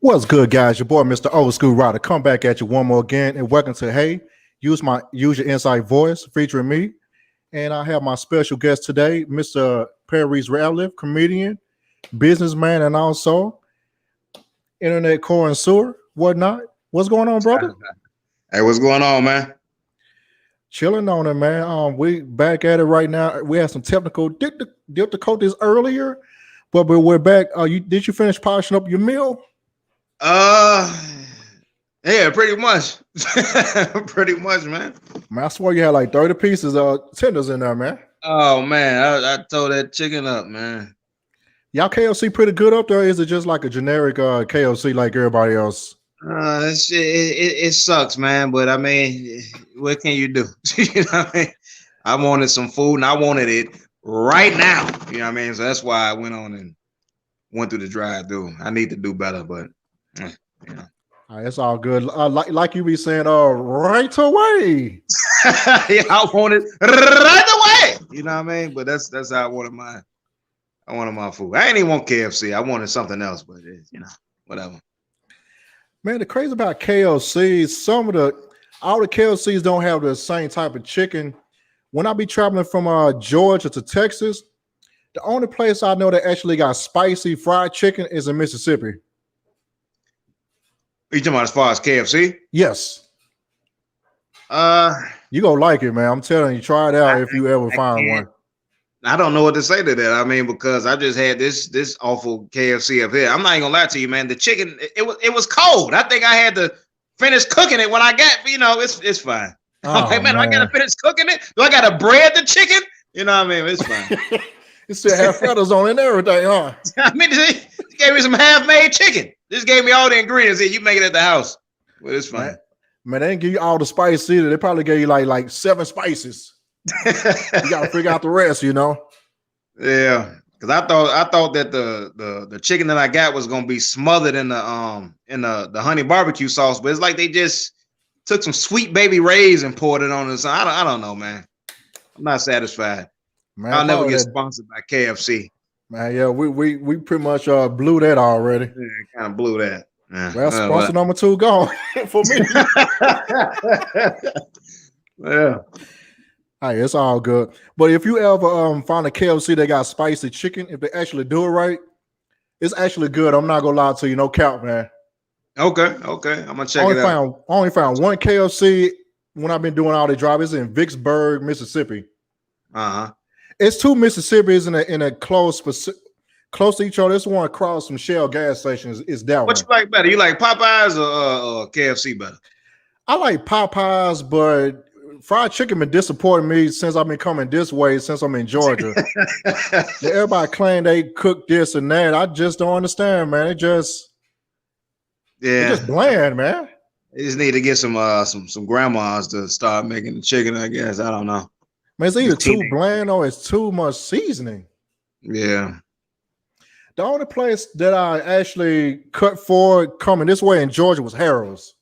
What's good, guys? Your boy, Mister Old Skool Ryder, come back at you one more again, and welcome to Hey, use your insight voice featuring me, and I have my special guest today, Mister Pares Ratliff, comedian, businessman, and also internet connoisseur, whatnot. What's going on, brother? Hey, what's going on, man? Chilling on it, man. We back at it right now. We had some technical difficulties earlier, but we're back. Did you finish polishing up your meal? Yeah, pretty much. Pretty much, man. Man, I swear you had like 30 pieces of tenders in there, man. Oh man, I tore that chicken up, man. Y'all KFC pretty good up there? Is it just like a generic KFC like everybody else? It sucks, man. But I mean, what can you do? You know what I mean? I wanted some food and I wanted it right now. You know what I mean? So that's why I went on and went through the drive-through. I need to do better, but you know. It's all good. Like you be saying, right away. Yeah, I want it right away. You know what I mean? But that's how I wanted my food. I ain't even want KFC. I wanted something else, but whatever. Man, the crazy about KFC, all the KFCs don't have the same type of chicken. When I be traveling from Georgia to Texas, the only place I know that actually got spicy fried chicken is in Mississippi. You talking about as far as KFC? Yes. You gonna like it, man. I'm telling you, try it out if you ever find one. I don't know what to say to that. I mean, because I just had this awful KFC up here. I'm not even gonna lie to you, man. The chicken, it was cold. I think I had to finish cooking it when I got, it's fine. I'm like, man, do I gotta finish cooking it? Do I gotta bread the chicken? You know what I mean? It's fine. It still have feathers on it and everything, huh? I mean, they gave me some half-made chicken. Just gave me all the ingredients here. You make it at the house. Well, it's fine. Man, they didn't give you all the spice either. They probably gave you like 7 spices. You gotta figure out the rest, Yeah, because I thought that the chicken that I got was gonna be smothered in the honey barbecue sauce, but it's like they just took some Sweet Baby Ray's and poured it on us. I don't know, man. I'm not satisfied. Man, I'll never get sponsored by KFC. Man, yeah, we pretty much blew that already. Yeah, kind of blew that. Yeah. Well, sponsor number 2 gone for me. Yeah. Hey, it's all good. But if you ever find a KFC that got spicy chicken, if they actually do it right, it's actually good. I'm not gonna lie to you, no count, man. Okay. I'm gonna check it out. I only found one KFC when I've been doing all the drive. It's in Vicksburg, Mississippi. It's 2 Mississippis in a close to each other. This one across from Shell gas stations. Is that one? What you like better? You like Popeyes or KFC better? I like Popeyes, but fried chicken been disappointing me since I've been coming this way since I'm in Georgia. Everybody claim they cook this and that. I just don't understand, man. It's just bland, man. They just need to get some grandmas to start making the chicken, I guess. I don't know. Man, it's either too bland or it's too much seasoning. Yeah. The only place that I actually cut for coming this way in Georgia was Harold's.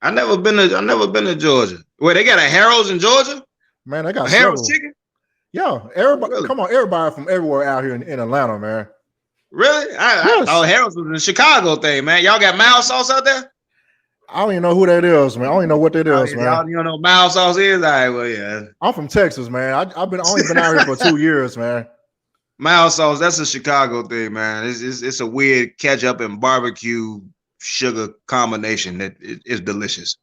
I never been to Georgia. Wait, they got a Harold's in Georgia? Man, they got Harold's chicken? Yeah, everybody. Really? Come on, everybody from everywhere out here in Atlanta, man. Really? I thought Harold's was a Chicago thing, man. Y'all got mild sauce out there? I don't even know who that is, man. I don't even know what that is, man. You don't know what mild sauce is? All right, well, yeah. I'm from Texas, man. I've only been out here for 2 years, man. Mild sauce, that's a Chicago thing, man. It's a weird ketchup and barbecue sugar combination that is delicious.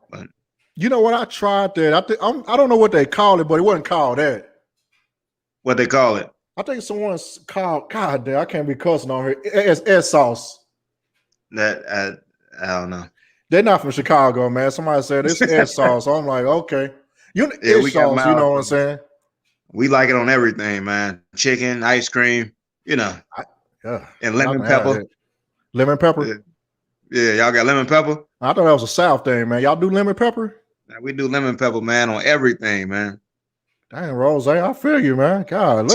But you know what? I tried that. I don't know what they call it, but it wasn't called that. What they call it? I think someone's called. God damn, I can't be cussing on here. It's sauce. That I don't know. They're not from Chicago, man. Somebody said it's S sauce. So I'm like, okay. We sauce, you know what I'm saying? We like it on everything, man. Chicken, ice cream, and lemon pepper. Lemon pepper? Yeah, y'all got lemon pepper? I thought that was a South thing, man. Y'all do lemon pepper? We do lemon pepper, man, on everything, man. Dang, Rose, I feel you, man. God,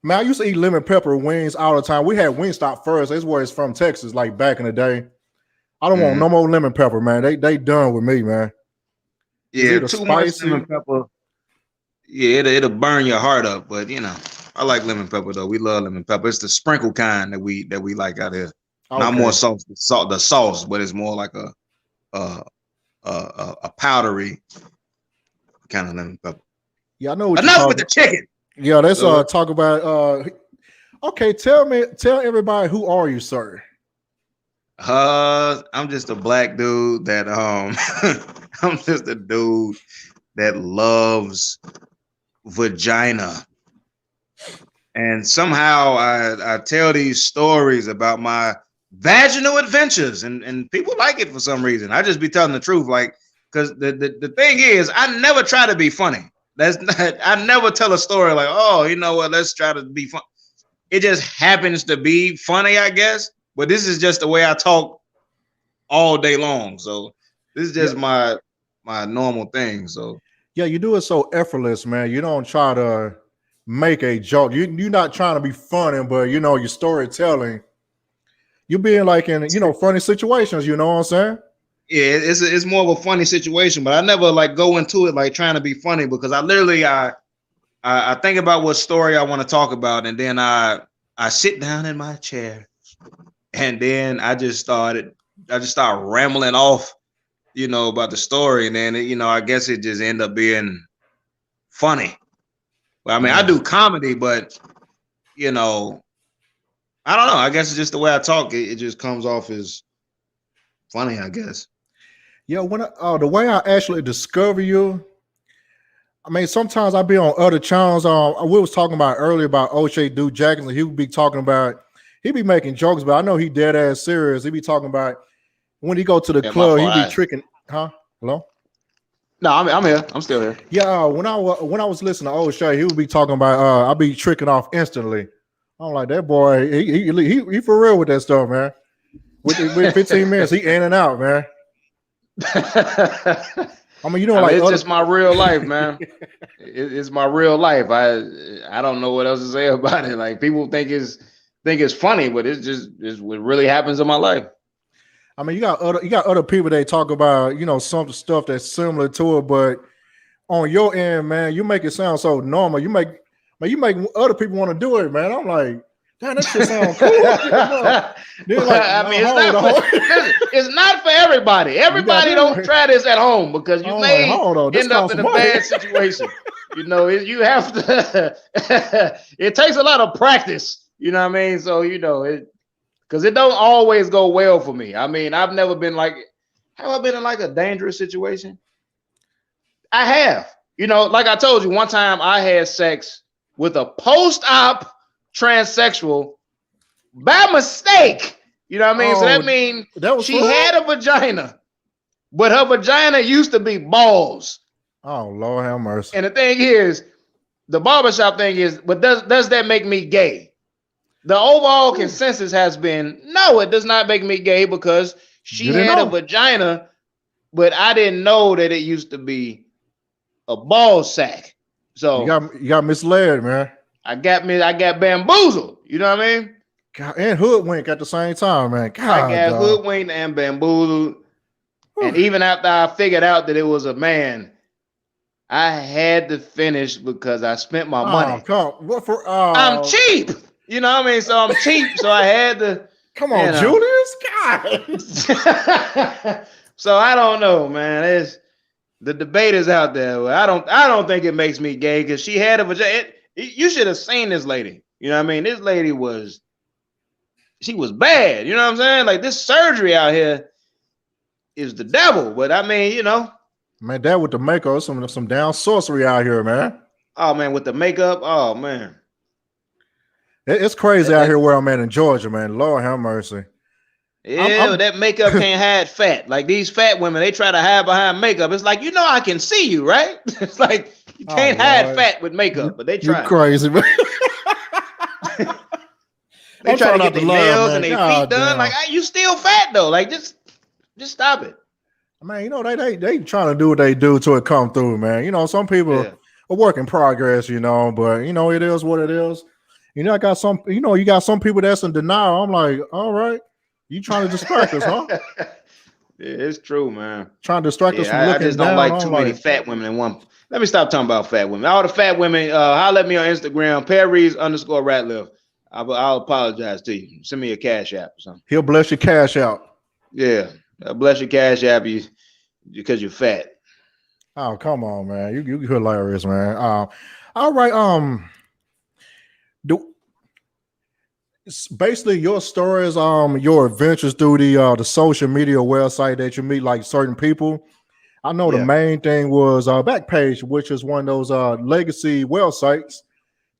man, I used to eat lemon pepper wings all the time. We had Wingstop first. That's where it's from, Texas, like back in the day. I don't want no more lemon pepper, man. They done with me, man. Yeah, too much lemon pepper. Yeah, it'll burn your heart up, but I like lemon pepper though. We love lemon pepper. It's the sprinkle kind that we like out here. Okay. Not more the sauce, but it's more like a powdery kind of lemon pepper. Yeah, I know what Enough with the chicken. Yeah, let's talk about okay, tell everybody, who are you, sir? I'm just a black dude that I'm just a dude that loves vagina. And somehow I tell these stories about my vaginal adventures, and people like it for some reason. I just be telling the truth, like, because the thing is, I never try to be funny. I never tell a story like, oh, you know what, let's try to be fun. It just happens to be funny, I guess. But this is just the way I talk all day long. So this is just my normal thing. So yeah, you do it so effortless, man. You don't try to make a joke. You're not trying to be funny, but your storytelling, you being like in funny situations. You know what I'm saying? Yeah, it's more of a funny situation, but I never like go into it like trying to be funny, because I literally I think about what story I want to talk about, and then I sit down in my chair, and then I just start rambling off, about the story, and then I guess it just end up being funny. Well, I mean, I do comedy, but I don't know. I guess it's just the way I talk. It just comes off as funny, I guess. Yeah, when the way I actually discover you, I mean, sometimes I be on other channels. We was talking about earlier about O'Shea Dude Jackson. He would be talking about, he be making jokes, but I know he dead ass serious. He be talking about when he go to the club, he be tricking. Huh? Hello? No, I'm here. I'm still here. Yeah, when I was listening to O'Shea, he would be talking about I be tricking off instantly. I'm like, that boy, he for real with that stuff, man. With 15 minutes, he in and out, man. I mean, it's just my real life, man. It's my real life. I don't know what else to say about it. Like, people think it's funny, but it's what really happens in my life. I mean, you got other people that talk about some stuff that's similar to it, but on your end, man, you make it sound so normal. You make other people want to do it, man. I'm like, damn, that shit sounds cool. It's not for everybody. Everybody don't try this at home, because you may end up in a bad situation. You have to. It takes a lot of practice. You know what I mean? So because it don't always go well for me. I mean, I've never been like, have I been in like a dangerous situation? I have. Like I told you, one time I had sex with a post-op transsexual by mistake. You know what I mean? So that means she had a vagina, but her vagina used to be balls. Oh, Lord have mercy. And the thing is, the barbershop thing is, but does that make me gay? The overall consensus has been, no, it does not make me gay, because she had a vagina, but I didn't know that it used to be a ball sack. So you got misled, man. I got bamboozled. You know what I mean? God, and hoodwink at the same time, man. God, I got hoodwinked and bamboozled. And even after I figured out that it was a man, I had to finish because I spent my money. I'm cheap. You know what I mean? So I'm cheap. So I had to. Come on, Julius. God. So I don't know, man. The debate is out there. I don't think it makes me gay, because she had a vagina. You should have seen this lady. You know what I mean? This lady she was bad. You know what I'm saying? Like, this surgery out here is the devil. But I mean, man, that with the makeup, some down sorcery out here, man. Oh man, with the makeup, oh man, it's crazy out here where I'm at in Georgia, man. Lord have mercy. Yeah, that makeup can't hide fat. Like, these fat women, they try to hide behind makeup. It's like, I can see you, right? It's like, you can't hide fat with makeup, but they try. You crazy, man. They try to get their nails and their feet done. Like, you still fat though. Like, just stop it. Man, they trying to do what they do till it come through, man. Some people are work in progress, but it is what it is. I got some, you got some people that's in denial. I'm like, all right, you trying to distract us, huh? Yeah, it's true, man. Trying to distract us from looking down. I just don't like too many fat women in one. Let me stop talking about fat women. All the fat women, holler at me on Instagram, Pares_Ratliff. I'll apologize to you. Send me a cash app or something. He'll bless your cash out. Yeah, bless your cash app because you're fat. Oh, come on, man. You hilarious, man. All right. Basically your stories, your adventures through the social media website that you meet like certain people. I know the main thing was Backpage, which is one of those legacy websites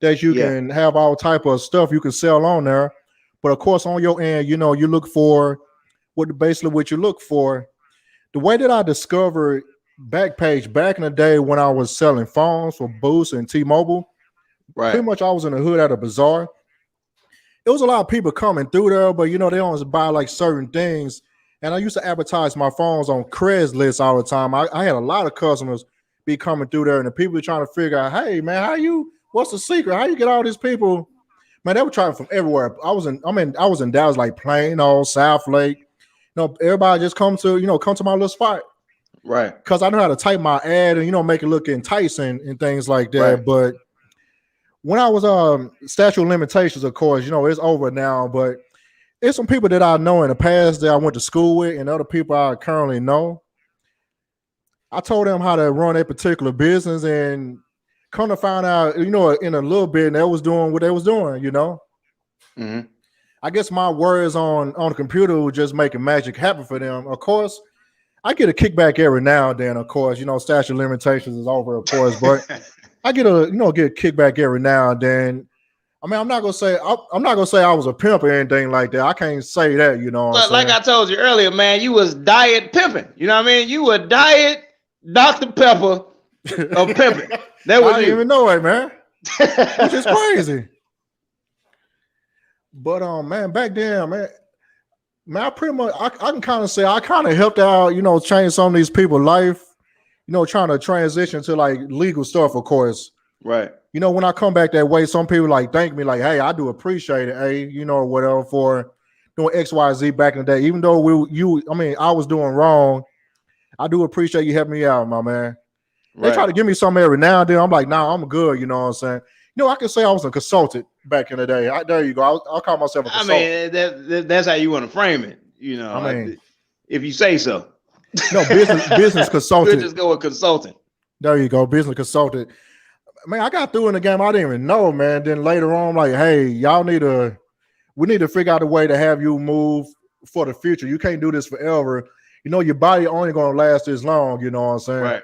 that you can have all type of stuff you can sell on there. But of course, on your end, you look for what you look for. The way that I discovered Backpage back in the day when I was selling phones for Boost and T-Mobile, pretty much I was in the hood at a bazaar. It was a lot of people coming through there, but they always buy like certain things. And I used to advertise my phones on Craigslist all the time. I had a lot of customers be coming through there, and the people were trying to figure out, hey man, what's the secret? How you get all these people? Man, they were trying from everywhere. I was in Dallas, like Plano, South Lake. Everybody just come to my little spot. Right. Because I know how to type my ad and make it look enticing and things like that. Right. But when I was statute of limitations, of course, it's over now, but there's some people that I know in the past that I went to school with and other people I currently know. I told them how to run a particular business and come to find out, in a little bit, they was doing what they was doing, Mm-hmm. I guess my words on the computer were just making magic happen for them. Of course, I get a kickback every now and then, of course, statute of limitations is over, of course, but I get a kickback every now and then. I mean, I'm not gonna say I was a pimp or anything like that. I can't say that, But like I told you earlier, man, you was diet pimping. You know what I mean? You were diet Dr. Pepper of pimping. That was I didn't even know it, man. Which is crazy. But man, back then, man, I pretty much I can kind of say I kind of helped out, change some of these people's life, trying to transition to like legal stuff, of course. Right. When I come back that way, some people like thank me, like, hey, I do appreciate it, hey, whatever for doing XYZ back in the day. Even though I was doing wrong, I do appreciate you helping me out, my man. Right. They try to give me something every now and then. I'm like, nah, I'm good, you know what I'm saying? I can say I was a consultant back in the day. There you go. I'll call myself a consultant. I mean, that's how you want to frame it, I mean, if you say so. No, business consultant. We'll just go with consultant. There you go, business consultant. Man, I got through in the game. I didn't even know, man. Then later on, like, hey, we need to figure out a way to have you move for the future. You can't do this forever. Your body only gonna last this long. You know what I'm saying? Right.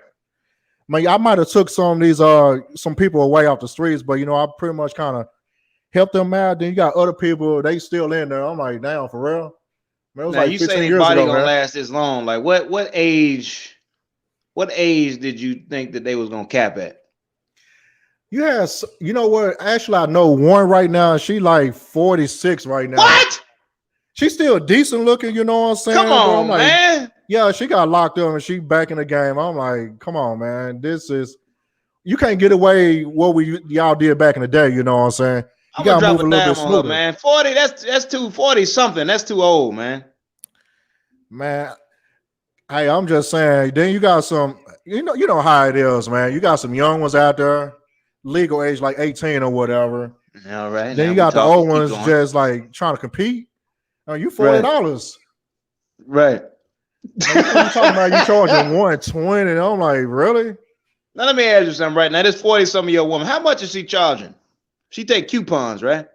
Man, I might have took some of these some people away off the streets, but I pretty much kind of helped them out. Then you got other people, they still in there. I'm like, damn, for real. Man, it was now like you say your body gonna last this long. Like what age did you think that they was gonna cap at? Yes, you know what? Actually, I know one right now. She like 46 right now. What? She's still decent looking, you know what I'm saying? Come on, man. Yeah, she got locked up and she back in the game. I'm like, come on, man. You can't get away what y'all did back in the day, you know what I'm saying? You gotta move a little bit smoother. Man. 40, that's too 40 something. That's too old, man. Man, hey, I'm just saying, then you got some, you know how it is, man. You got some young ones out there, legal age like 18 or whatever. All right. Then you got the old ones just like trying to compete. You $40. Right. You talking about you charging 120? And I'm like, really? Now let me ask you something right now. This 40-something year woman, how much is she charging? She take coupons, right?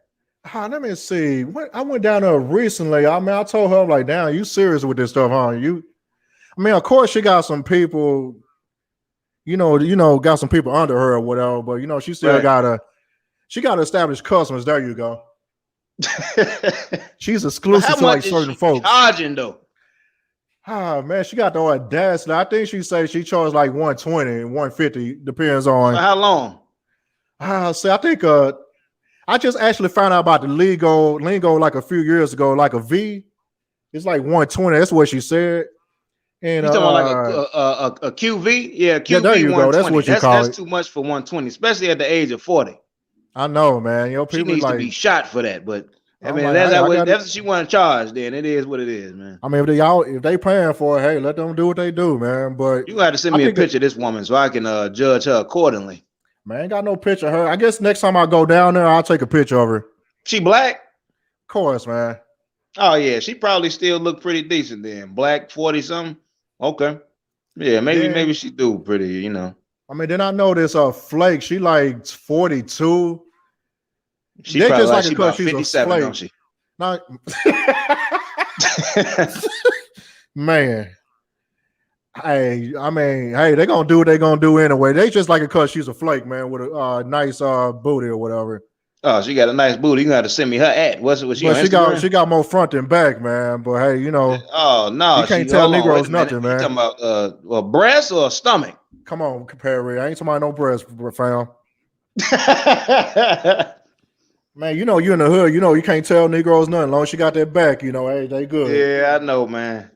Let me see. I went down there recently. I mean, I told her, I'm like, damn, you serious with this stuff, huh? Of course she got some people, got some people under her or whatever, but she still gotta establish customers. There you go. She's exclusive to like certain folks. Charging though. Man, she got the audacity. I think she said she charged like 120, 150, depends on how long. I think I just actually found out about the lingo like a few years ago, like a V. It's like 120. That's what she said. And you talking about like a QV? Yeah, QV. Yeah, there you go. That's what you call it. That's too much for 120, especially at the age of 40. I know, man. People she needs to be shot for that, but I mean, that's what she want to charge. Then it is what it is, man. I mean, if they paying for it, hey, let them do what they do, man. But you got to send me a picture of this woman so I can judge her accordingly. Man, I ain't got no picture of her. I guess next time I go down there, I'll take a picture of her. She black? Of course, man. Oh yeah, she probably still look pretty decent then. Black, 40 something. Okay. Yeah, maybe she do pretty, you know. I mean, then I know this Flake. She like 42. She probably just like she about 57, don't she? Not man. Hey, I mean, hey, they gonna do what they gonna do anyway. They just like it because she's a flake, man, with a nice booty or whatever. Oh, she got a nice booty. You gotta send me her at. What's she got more front than back, man. But hey, you know. Oh no, you can't tell Negroes nothing, man. You talking about a breast or a stomach? Come on, Perry. I ain't talking about no breast, fam. Man, you know you in the hood. You know you can't tell Negroes nothing. As long as she got that back, you know, hey, they good. Yeah, I know, man.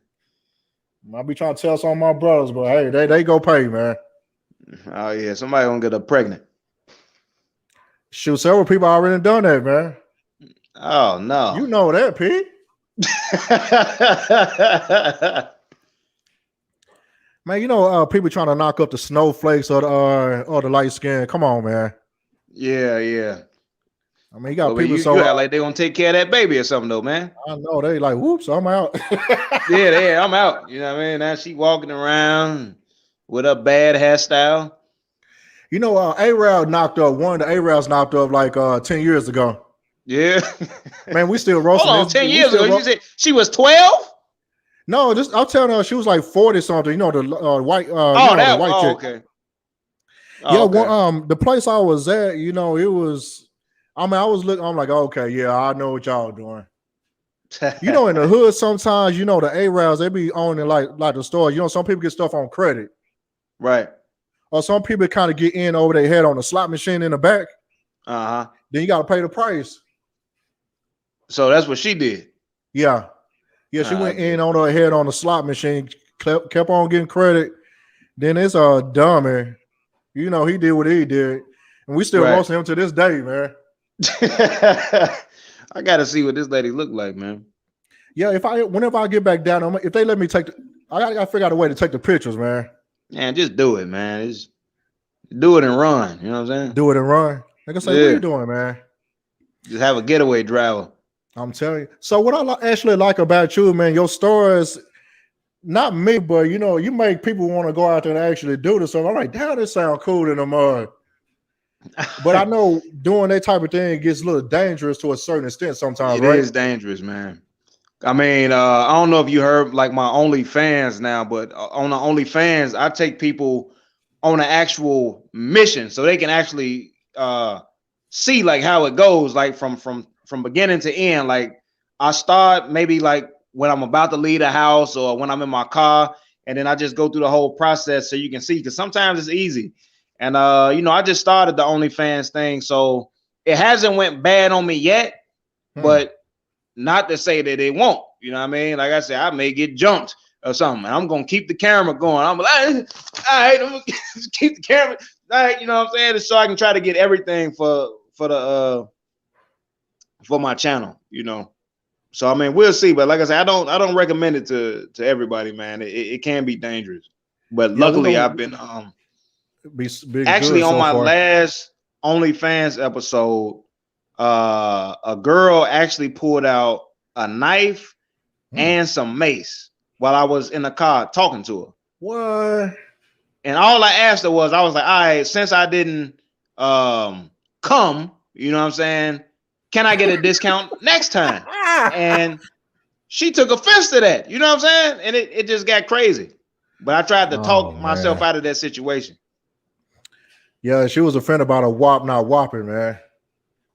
I be trying to tell some of my brothers, but hey, they go pay, man. Oh yeah, somebody gonna get her pregnant. Shoot, several people already done that, man. Oh no, you know that, Pete. Man, you know people trying to knock up the snowflakes or the light skin. Come on, man. Yeah. I mean, you got people you act like they gonna take care of that baby or something, though, man. I know they like, whoops, I'm out. yeah, I'm out. You know what I mean? Now she walking around with a bad hairstyle. You know, A-Rail knocked up one of the A-Rails knocked up like 10 years ago. Yeah, man, we still roasting. Hold on, 10 years ago, you said she was 12. No, I'm telling her she was like 40 something. You know the white. The white chick. Okay. Oh, yeah, okay. The place I was at, you know, it was. I mean, I was looking. I'm like, okay, yeah, I know what y'all doing. You know, in the hood, sometimes you know the A-Rails they be owning like the store. You know, some people get stuff on credit, right? Or some people kind of get in over their head on the slot machine in the back. Then you got to pay the price. So that's what she did. Yeah. She went in on her head on the slot machine, kept on getting credit. Then it's a dummy. You know, he did what he did, and we still roasting him to this day, man. I gotta see what this lady look like, man. Yeah, whenever I get back down, if they let me I gotta figure out a way to take the pictures, man. Man, just do it, man. Just do it and run. You know what I'm saying? Do it and run. Like I say, what are you doing, man? Just have a getaway driver. I'm telling you. So what I actually like about you, man, your stories, not me, but you know, you make people want to go out there and actually do this. So I'm like, damn, this sound cool in the mud. But I know doing that type of thing gets a little dangerous to a certain extent sometimes. It is dangerous, man. I mean, I don't know if you heard like my OnlyFans now, but on the OnlyFans, I take people on an actual mission so they can actually see like how it goes, like from beginning to end. Like I start maybe like when I'm about to leave the house or when I'm in my car, and then I just go through the whole process so you can see, because sometimes it's easy. And you know, I just started the OnlyFans thing, so it hasn't went bad on me yet, but not to say that it won't. You know what I mean? Like I said, I may get jumped or something. I'm gonna keep the camera going. I'm like, all right, I'm gonna keep the camera. All right, you know what I'm saying? So I can try to get everything for my channel. You know. So I mean, we'll see. But like I said, I don't recommend it to everybody, man. It can be dangerous. But luckily, I've been actually on my last OnlyFans episode, a girl actually pulled out a knife and some mace while I was in the car talking to her. What? And all I asked her was, I was like, all right, since I didn't come, you know what I'm saying, can I get a discount next time? And she took offense to that, you know what I'm saying? And it just got crazy. But I tried to talk myself out of that situation. Yeah, she was offended about a whop not whopping, man.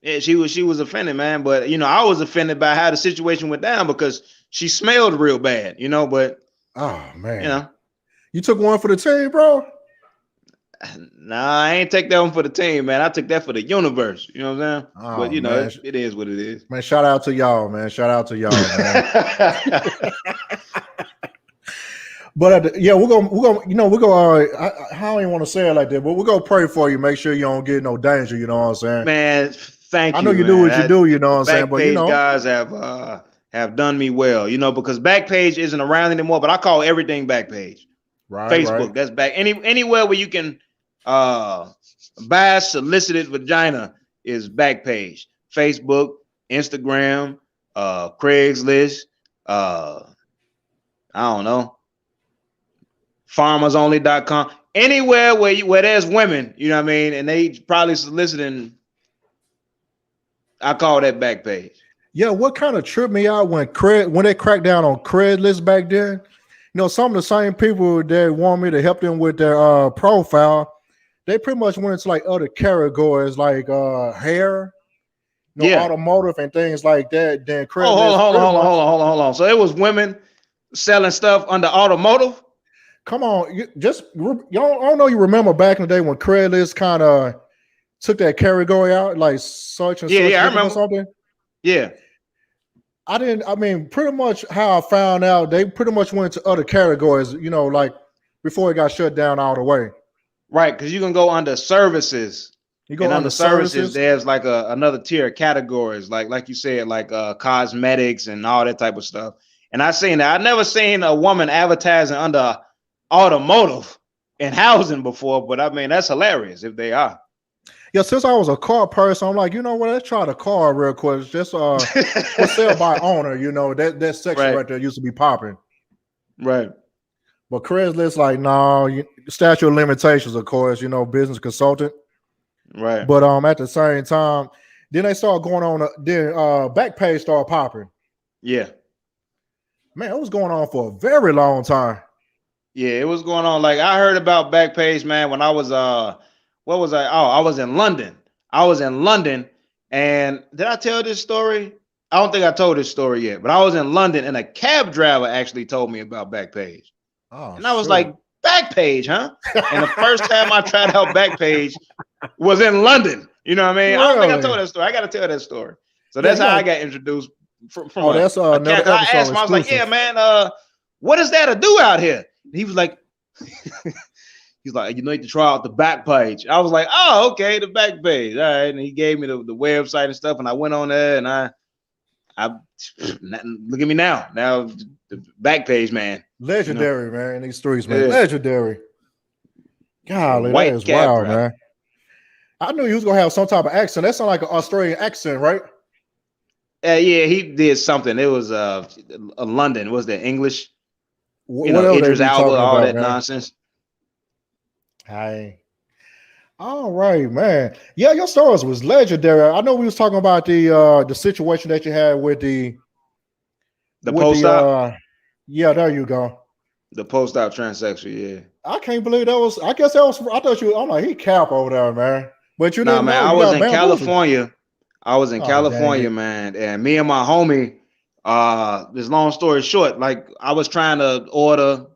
Yeah, she was offended, man. But you know, I was offended by how the situation went down because she smelled real bad, you know. But oh man, you know, you took one for the team, bro. Nah, I ain't take that one for the team, man. I took that for the universe. You know what I'm saying? Oh, but you know, it is what it is. Man, shout out to y'all, man. Shout out to y'all, man. But yeah, we're gonna, you know, we're gonna. I don't even want to say it like that, but we're gonna pray for you. Make sure you don't get no danger. You know what I'm saying? Man, Thank I know you, you do man. what you do, you know The what I'm saying? But you Backpage know, guys have done me well, because Backpage isn't around anymore, but I call everything Backpage. right. Facebook, that's back. Anywhere where you can buy solicited vagina is Backpage. Facebook, Instagram, Craigslist, I don't know, farmersonly.com. Anywhere where there's women, you know what I mean, and they probably soliciting, I call that Backpage. Yeah, what kind of tripped me out when they cracked down on Craigslist back then? Some of the same people that want me to help them with their profile, they pretty much went into like other categories like hair, Yeah. automotive and things like that. Then Oh, Craigslist hold on. So it was women selling stuff under automotive. Come on, I don't know. You remember back in the day when Craigslist kind of took that category out, like such and such Yeah, I or remember. something. Yeah. I mean, pretty much how I found out, they pretty much went to other categories, like before it got shut down all the way. Right, because you can go under services. You go And under under services, services. there's like another tier of categories, like you said, like cosmetics and all that type of stuff. And I've never seen a woman advertising under automotive and housing before, but I mean, that's hilarious if they are. Yeah, since I was a car person, I'm like, let's try the car real quick. Just for sale by owner, that section right there used to be popping. Right. But Craigslist, like, no, statute of limitations, of course, business consultant. Right. But at the same time, then they started going on. Then Backpage started popping. Yeah. Man, it was going on for a very long time. Yeah, it was going on. Like I heard about Backpage, man, when I was what was I? Oh, I was in London. And did I tell this story? I don't think I told this story yet, but I was in London and a cab driver actually told me about Backpage. Oh, and I was like, Backpage, huh? And the first time I tried out Backpage was in London. You know what I mean? Really? I don't think I told that story. I got to tell that story. So that's how I got introduced from that's another episode. I asked him, I was like, yeah, man, what is there to do out here? And he was like, he's like, you need to try out the Backpage. I was like, oh, okay, the Backpage. All right. And he gave me the website and stuff. And I went on there and I look at me now. Now the Backpage, man. Legendary, man, in these streets, man. Yeah. Legendary. Golly, that is wild, man. I knew he was gonna have some type of accent. That sounded like an Australian accent, right? Yeah, he did something. It was London. Was that English? Idris Elba, all that nonsense. Hey. All right, man. Yeah, your stories was legendary. I know we was talking about the situation that you had with the post-op. Yeah, there you go. The post-op transsexual, yeah. I can't believe that was. I guess that was. I thought I'm like, he cap over there, man. But you didn't man. know. I was in California. Man, and me and my homie. This long story short, like I was trying to order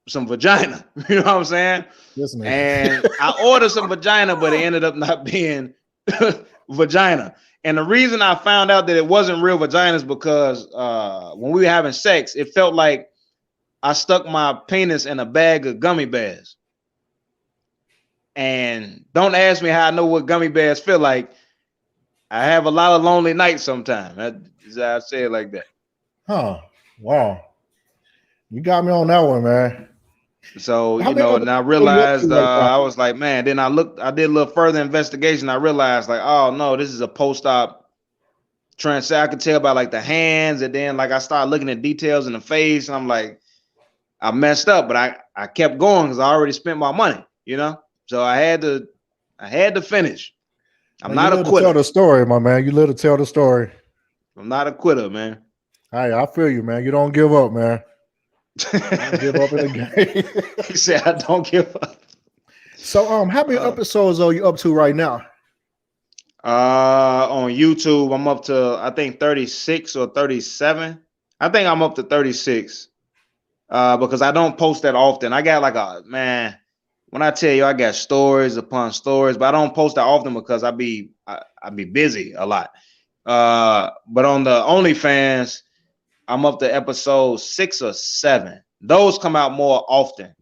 some vagina. You know what I'm saying? Listen, and I ordered some vagina, but it ended up not being vagina. And the reason I found out that it wasn't real vagina is because when we were having sex, it felt like I stuck my penis in a bag of gummy bears. And don't ask me how I know what gummy bears feel like. I have a lot of lonely nights sometimes. That's how I say it like that. Huh. Wow. You got me on that one, man. So, and I realized I was like, man, then I did a little further investigation. I realized like, oh no, this is a post-op trans. I could tell by like the hands, and then like I started looking at details in the face, and I'm like, I messed up, but I kept going because I already spent my money, So I had to finish. I'm not a quitter. Tell the story, my man. You live to tell the story. I'm not a quitter, man. Hey, I feel you, man. You don't give up, man. Don't give up in the game. He said, I don't give up. So, how many episodes are you up to right now? On YouTube, I'm up to, I think 36 or 37. I think I'm up to 36. Because I don't post that often. I got like when I tell you I got stories upon stories, but I don't post that often because I be busy a lot. But on the OnlyFans, I'm up to episode 6 or 7. Those come out more often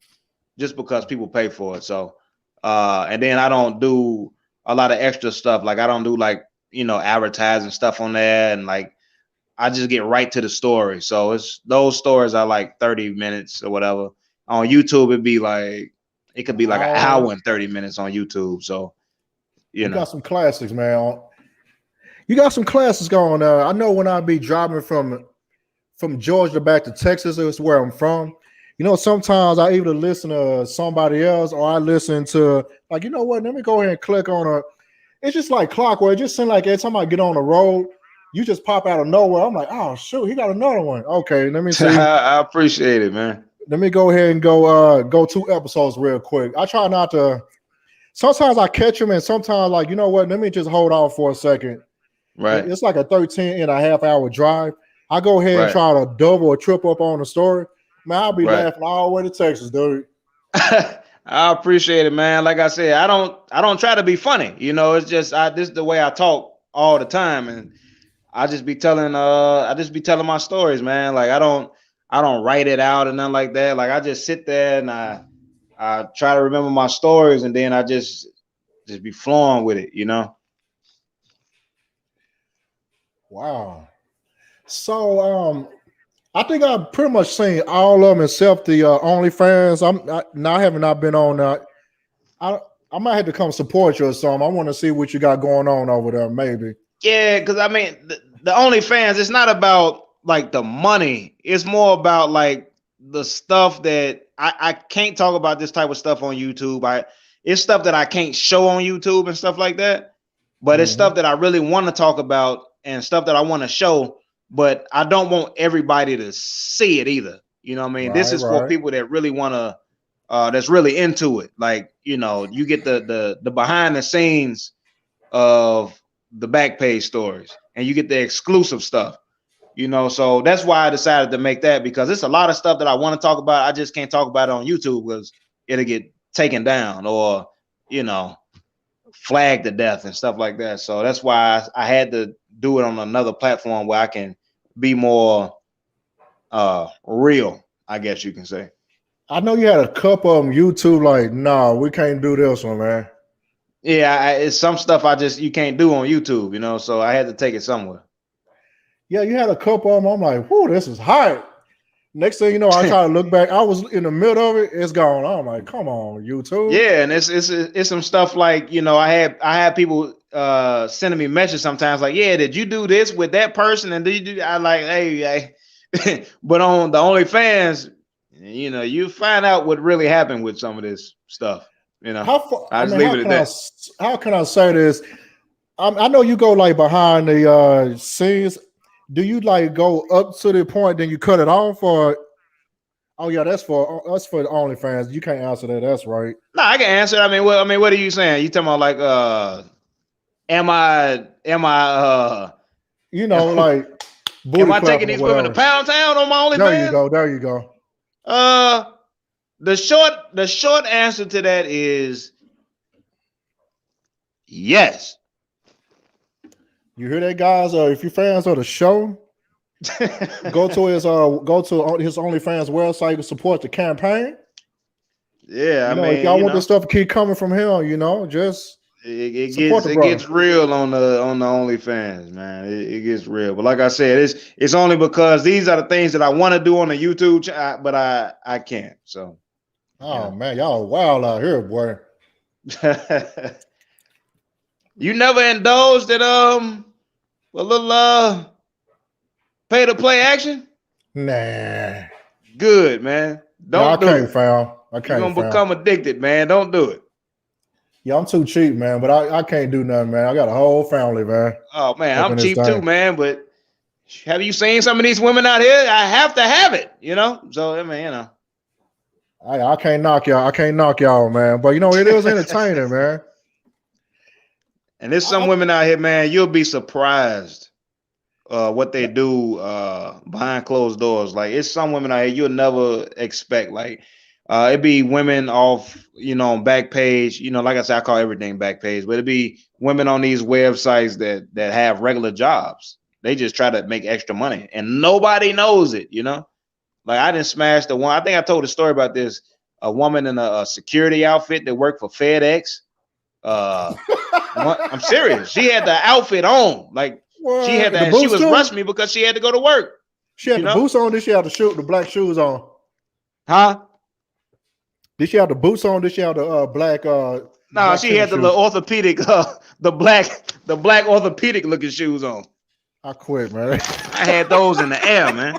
just because people pay for it. So, and then I don't do a lot of extra stuff. Like I don't do like, advertising stuff on there, and like I just get right to the story. So it's those stories are like 30 minutes or whatever. On YouTube, it could be like an hour and 30 minutes on YouTube. So you got some classics, man. You got some classics going. I know when I be driving from Georgia back to Texas, it's where I'm from. Sometimes I either listen to somebody else or I listen to like, you know what? Let me go ahead and click on a. It's just like clockwork. It just seems like every time I get on the road, you just pop out of nowhere. I'm like, oh shoot, he got another one. Okay, let me see. I appreciate it, man. Let me go ahead and go 2 episodes real quick. I try not to. Sometimes I catch them, and sometimes like, you know what? Let me just hold on for a second. Right. It's like a 13.5-hour drive. I go ahead and try to double or triple up on the story. Man, I'll be laughing all the way to Texas, dude. I appreciate it, man. Like I said, I don't try to be funny. It's just this is the way I talk all the time, and I just be telling my stories, man. Like I don't write it out and nothing like that. Like I just sit there and I try to remember my stories, and then I just be flowing with it, Wow. So I think I've pretty much seen all of them except the OnlyFans. I have not been on that. I might have to come support you or something. I want to see what you got going on over there, maybe. Yeah, because I mean the OnlyFans, it's not about like the money. It's more about like the stuff that I can't talk about this type of stuff on YouTube. It's stuff that I can't show on YouTube and stuff like that. But it's stuff that I really want to talk about and stuff that I want to show. But I don't want everybody to see it either. You know what I mean? This is for people that really want to, that's really into it. Like, you get the behind the scenes of the Backpage Stories, and you get the exclusive stuff. So that's why I decided to make that, because it's a lot of stuff that I want to talk about. I just can't talk about it on YouTube because it'll get taken down or, flagged to death and stuff like that. So that's why I had to do it on another platform where I can be more real, I guess you can say. I know you had a couple of them YouTube like, no, we can't do this one, man. Yeah, it's some stuff you can't do on YouTube, so I had to take it somewhere. Yeah, you had a couple of them. I'm like, whoo, this is hot. Next thing you know, I try to look back. I was in the middle of it. It's gone. I'm like, come on, YouTube. Yeah, and it's some stuff like, I had people sending me messages sometimes like, yeah, did you do this with that person? And did you do? I like, hey, but on the OnlyFans, you find out what really happened with some of this stuff. How can I say this? I know you go like behind the scenes. Do you like go up to the point, then you cut it off, or? Oh yeah, that's for the OnlyFans. You can't answer that. That's right. No, I can answer. I mean, what are you saying? You talking about like, am I like, am I taking these women to Pound Town on my OnlyFans? There you go. The short answer to that is yes. You hear that, guys? If you're fans of the show, go to his OnlyFans website to support the campaign. Yeah, if y'all want this stuff to keep coming from him, just it gets real on the OnlyFans, man. It gets real. But like I said, it's only because these are the things that I want to do on the YouTube, but I can't. So, man, y'all wild out here, boy. You never indulged in a little pay to play action? Nah. Good, man. I can't, fam. You're gonna become addicted, man. Don't do it. Yeah, I'm too cheap, man. But I can't do nothing, man. I got a whole family, man. Oh man, I'm cheap too, man. But have you seen some of these women out here? I have to have it, So I mean, I can't knock y'all. I can't knock y'all, man. But it is entertaining, man. And there's some women out here, man. You'll be surprised what they do behind closed doors. Like it's some women out here you'll never expect. Like it'd be women off, on Backpage. Like I said, I call everything Backpage, but it'd be women on these websites that have regular jobs. They just try to make extra money, and nobody knows it. Like I didn't smash the one. I think I told a story about this. A woman in a security outfit that worked for FedEx. I'm serious. She had the outfit on, like she had that. She was rushing me because she had to go to work. She had the boots on. Did she have the black shoes on? Huh? Did she have the boots on? Did she have the black? No, she had the little orthopedic, the black orthopedic looking shoes on. I quit, man. I had those in the air, man.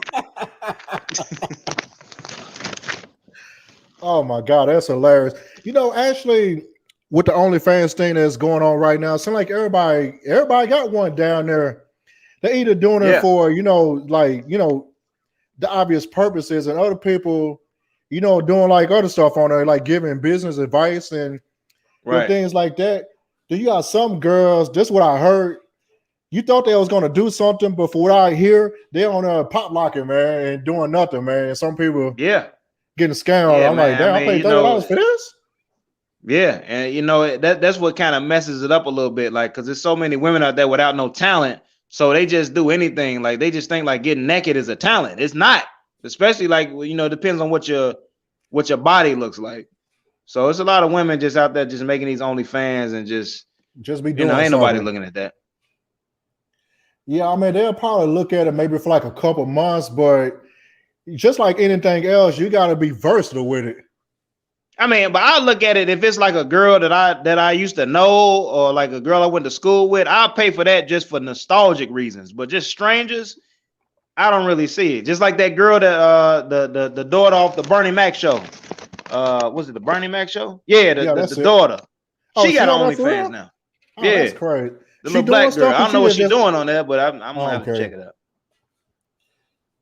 Oh my God, that's hilarious. You know, actually, with the OnlyFans thing that's going on right now, it seems like everybody got one down there. They're either doing it for, the obvious purposes, and other people, doing like other stuff on there, like giving business advice and things like that. Then you got some girls, this is what I heard. You thought they was gonna do something, but for what I hear, they're on pop locking, man, and doing nothing, man. And some people getting scammed. I'm like, damn, I paid $30 for this. Yeah, and that's what kind of messes it up a little bit, like, because there's so many women out there without no talent, so they just do anything. Like they just think like getting naked is a talent. It's not, especially like it depends on what your body looks like. So it's a lot of women just out there just making these OnlyFans and just be doing. Ain't nobody looking at that. Yeah, I mean they'll probably look at it maybe for like a couple months, but just like anything else, you got to be versatile with it. I mean, but I look at it if it's like a girl that I used to know, or like a girl I went to school with, I'll pay for that just for nostalgic reasons. But just strangers, I don't really see it. Just like that girl that the daughter off the Bernie Mac show. Was it the Bernie Mac show? Yeah, the daughter. She got OnlyFans now. Oh, yeah, that's crazy. The little black girl. I don't know what she's doing on there, but I'm gonna have to check it out.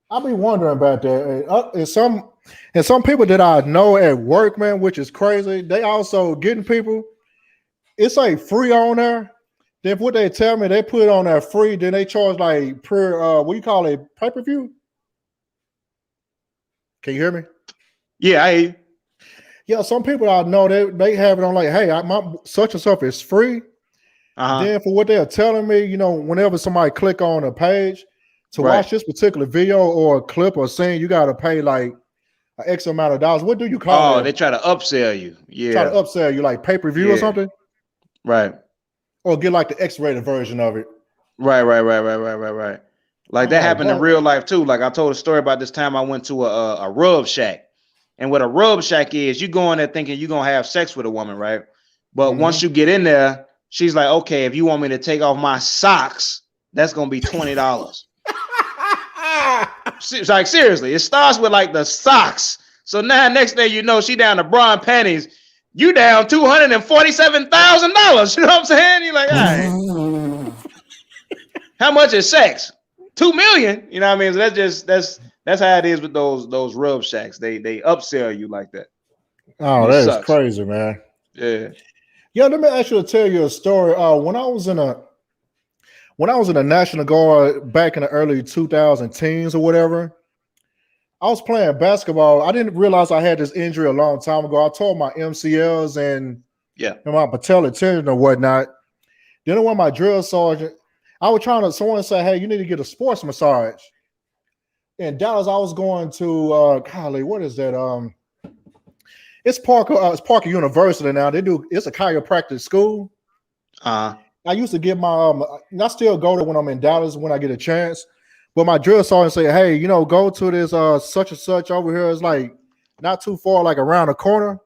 I'll be wondering about that. And some people that I know at work, man, which is crazy, they also getting people. It's like free on there. Then what they tell me, they put it on there free. Then they charge like per what do you call it, pay-per-view? Can you hear me? Yeah, I hear you. Yeah, some people I know they have it on like, hey, my such and stuff is free. Then for what they're telling me, whenever somebody click on a page to watch this particular video or a clip or scene, you got to pay like an X amount of dollars. What do you call it? Oh, they try to upsell you. Yeah. Try to upsell you like pay-per-view or something? Right. Or get like the X-rated version of it. Right. Like that happened in real life too. Like I told a story about this time I went to a rub shack. And what a rub shack is, you go in there thinking you're going to have sex with a woman, right? But once you get in there, she's like, okay, if you want me to take off my socks, that's going to be $20. Like, seriously, it starts with like the socks. So now next thing you know, she down to bra and panties. You down $247,000. You know what I'm saying? You're like, all right. How much is sex? $2 million. You know what I mean? So that's how it is with those rub shacks. They upsell you like that. Oh, that is crazy, man. Yeah. Yeah, let me actually tell you a story. When I was in the National Guard back in the early 2010s or whatever, I was playing basketball. I didn't realize I had this injury a long time ago. I tore my MCLs and my patellar tendon or whatnot. Then when my drill sergeant, someone said, hey, you need to get a sports massage. In Dallas, I was going to golly, what is that? It's Parker University now. It's a chiropractic school. I used to get my I still go there when I'm in Dallas when I get a chance. But my drill sergeant say, hey, go to this such and such over here. It's like not too far, like around the corner.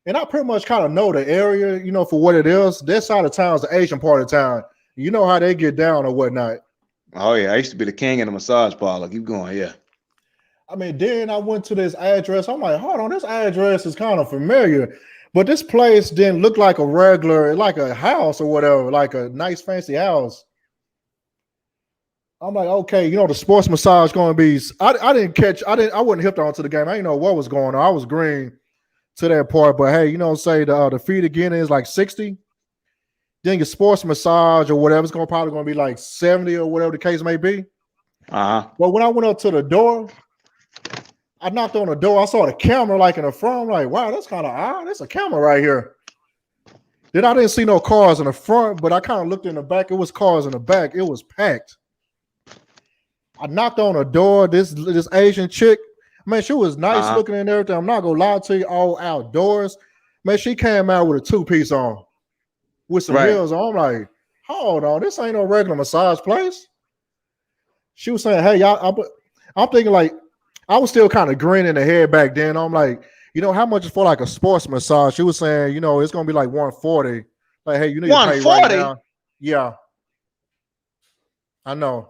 And I pretty much kind of know the area, for what it is. This side of town is the Asian part of town. You know how they get down or whatnot. Oh yeah, I used to be the king in the massage parlor. Keep going, yeah. I mean, then I went to this address. I'm like, hold on, this address is kind of familiar. But this place didn't look like a regular, like a house or whatever, like a nice fancy house. I'm like, okay, the sports massage going to be. I wasn't hipped onto the game. I didn't know what was going on. I was green to that part, but hey, say the fee to get in is like 60. Then your sports massage or whatever, it's probably going to be like 70 or whatever the case may be. But when I went up to the door, I knocked on the door. I saw the camera like in the front. I'm like, wow, that's kind of odd. There's a camera right here. Then I didn't see no cars in the front, but I kind of looked in the back. It was cars in the back. It was packed. I knocked on the door. This Asian chick, man, she was nice looking and everything. I'm not gonna lie to you, all outdoors. Man, she came out with a two-piece on. with some Right. heels on. I'm like, hold on, this ain't no regular massage place. She was saying, hey, y'all, I'm thinking like, I was still kind of grinning in the head back then. I'm like, how much is for like a sports massage? She was saying, it's gonna be like 140. Like, hey, you need to pay right 140. now. Yeah, I know.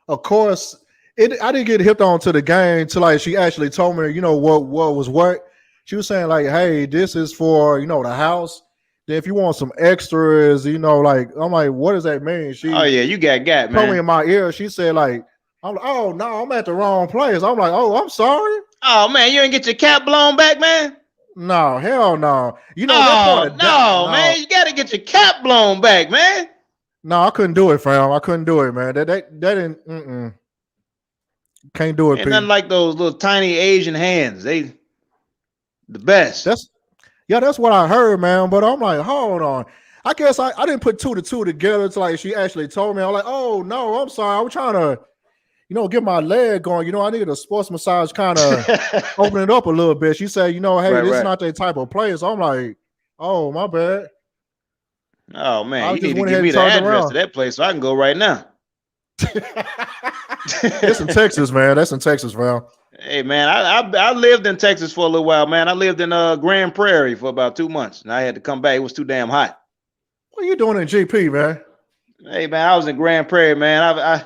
Of course, I didn't get hipped on to the game till like she actually told me, what was what. She was saying like, hey, this is for the house. Then if you want some extras, like I'm like, what does that mean? She Oh yeah, you got told me man. in my ear. She said like, I'm like, oh no, I'm at the wrong place. I'm like, oh, I'm sorry. Oh man, you ain't get your cap blown back, man. No, hell no. That part Oh of that. no, No, man, you got to get your cap blown back, man. no, I couldn't do it, fam. I couldn't do it, man. That didn't. Can't do it, Ain't P. nothing like those little tiny Asian hands. They the best. That's what I heard, man. But I'm like, hold on. I guess I didn't put two to two together until like she actually told me. I'm like, oh no, I'm sorry. I was trying to, get my leg going. I needed a sports massage, kind of open it up a little bit. She said, hey, Right, this is right. not that type of place. I'm like, oh, my bad. Oh man, I you just need to went give ahead me and the turned address around. to that place so I can go right now. It's in Texas, man. That's in Texas, man. Hey man, I lived in Texas for a little while, man. I lived in Grand Prairie for about 2 months, and I had to come back. It was too damn hot. What are you doing in GP, man? Hey man, I was in Grand Prairie, man.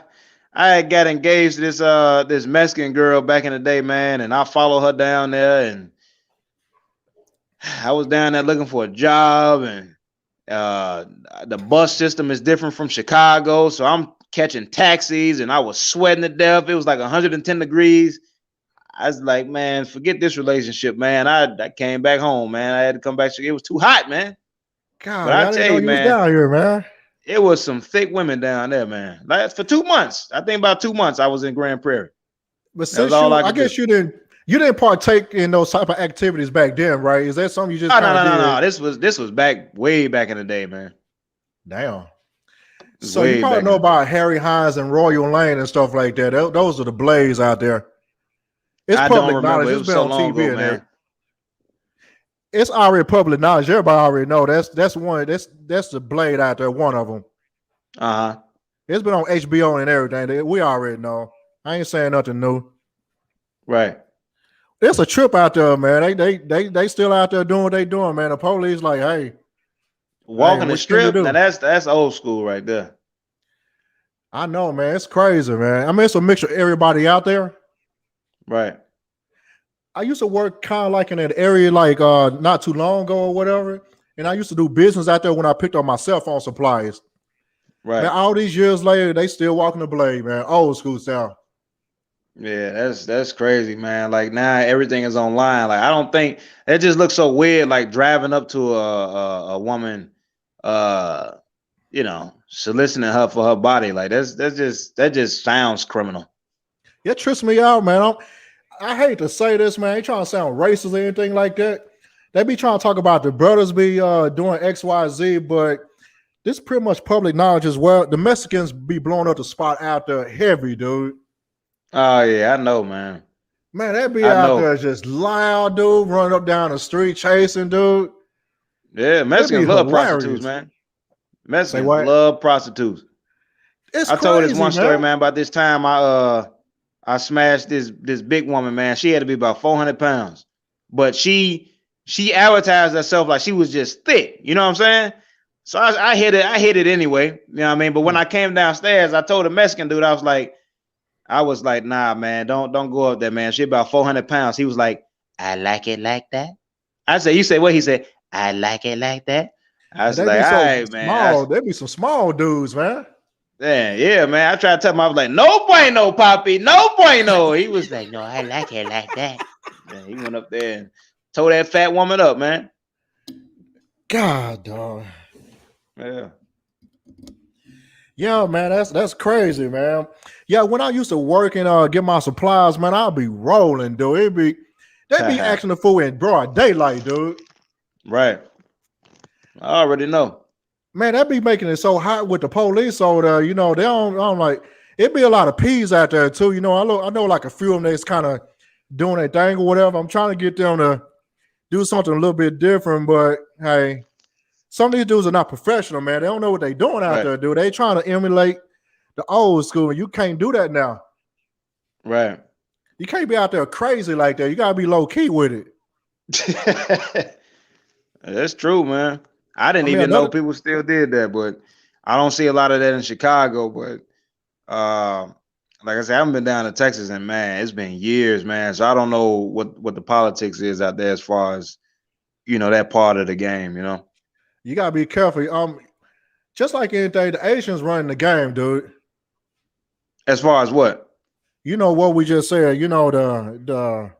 I had got engaged to this Mexican girl back in the day, man, and I followed her down there, and I was down there looking for a job, and the bus system is different from Chicago, so I'm catching taxis, and I was sweating to death. It was like 110 degrees. I was like, man, forget this relationship, man. I came back home, man. I had to come back. It was too hot, man. But God, I I didn't tell know you, you was man, down here, man. it was some thick women down there, man. Like for 2 months. I think about 2 months I was in Grand Prairie. But That was since all I I could do. guess you didn't partake in those type of activities back then, right? Is that something you just Oh no, kind of no, no, did? no. This was way back in the day, man. Damn. So you Way probably back in know the day. about Harry Hines and Royal Lane and stuff like that. Those are the blades out there. It's I don't public remember. knowledge. It It's was been so on long TV ago, and there. man. It's already public knowledge. Everybody already know that's one. That's the blade out there. One of them. Uh-huh. It's been on HBO and everything. We already know. I ain't saying nothing new. Right. It's a trip out there, man. They still out there doing what they doing, man. The police like, hey, Walking the what you need to strip. Now do? that's old school right there. I know, man. It's crazy, man. I mean, it's a mixture of everybody out there. Right. I used to work kind of like in that area, like not too long ago or whatever. And I used to do business out there when I picked up my cell phone supplies. Man, Right. all these years later, they still walking the blade, man. Old school style. Yeah, that's crazy, man. Like now everything is online. Like I don't think that just looks so weird. Like driving up to a woman, soliciting her for her body. Like that just sounds criminal. It trips me out, man. I hate to say this, man. I ain't trying to sound racist or anything like that. They be trying to talk about the brothers be doing X, Y, Z, but this pretty much public knowledge as well. The Mexicans be blowing up the spot out there heavy, dude. Oh yeah, I know, man. Man, that be I out know. there just loud, dude, running up down the street chasing, dude. Yeah, That'd be Mexicans love prostitutes, hilarious. man. Say Mexicans what? love prostitutes. It's I told this crazy, one story, man. man, about this time I smashed this big woman, man. She had to be about 400 pounds, but she advertised herself like she was just thick. You know what I'm saying? So I hit it anyway. You know what I mean? But when I came downstairs, I told the Mexican dude, I was like, nah, man, don't go up there, man. She about 400 pounds. He was like, I like it like that. I said, you say what? He said, I like it like that. I And was they like, be all so right, man. small. They be some small dudes, man. Yeah, man. I tried to tell him, I was like, no bueno, papi, no bueno. He was like, no, I like it like that. Yeah, he went up there and tore that fat woman up, man. God, dog. Yeah. Yeah, man, that's crazy, man. Yeah, when I used to work and get my supplies, man, I'll be rolling, dude. They be acting the fool in broad daylight, dude. Right. I already know. Man, that be making it so hot with the police over there. They don't like it. Be a lot of peas out there too. I know like a few of them that's kind of doing their thing or whatever. I'm trying to get them to do something a little bit different, but hey, some of these dudes are not professional, man. They don't know what they're doing out Right. there, dude. They trying to emulate the old school, and you can't do that now. Right. You can't be out there crazy like that. You gotta be low key with it. That's true, man. I didn't I mean, even know people still did that, but I don't see a lot of that in Chicago. But like I said, I haven't been down to Texas, and man, it's been years, man. So I don't know what the politics is out there as far as that part of the game. You gotta be careful. Just like anything, the Asians running the game, dude. As far as what? You know what we just said. You know the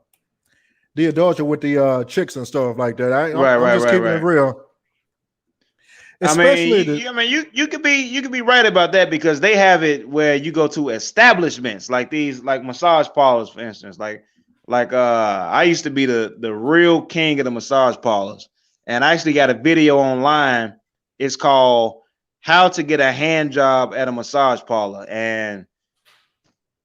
adultery with the chicks and stuff like that. I'm just keeping it real. Especially, you could be right about that because they have it where you go to establishments like these, like massage parlors, for instance. Like I used to be the real king of the massage parlors, and I actually got a video online. It's called "How to Get a Hand Job at a Massage Parlor," and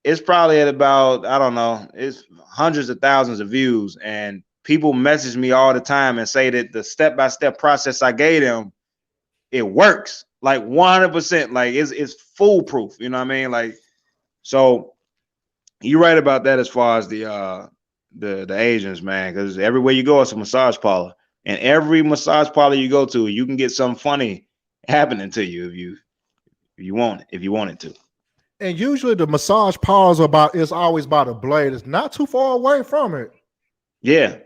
it's probably at about, I don't know, it's hundreds of thousands of views, and people message me all the time and say that the step-by-step process I gave them, it works like 100%. Like it's foolproof. You know what I mean? Like, so you're right about that as far as the Asians, man, because everywhere you go, it's a massage parlor, and every massage parlor you go to, you can get something funny happening to you if you want it to. And usually the massage parlors is always by the blade. It's not too far away from it. Yeah.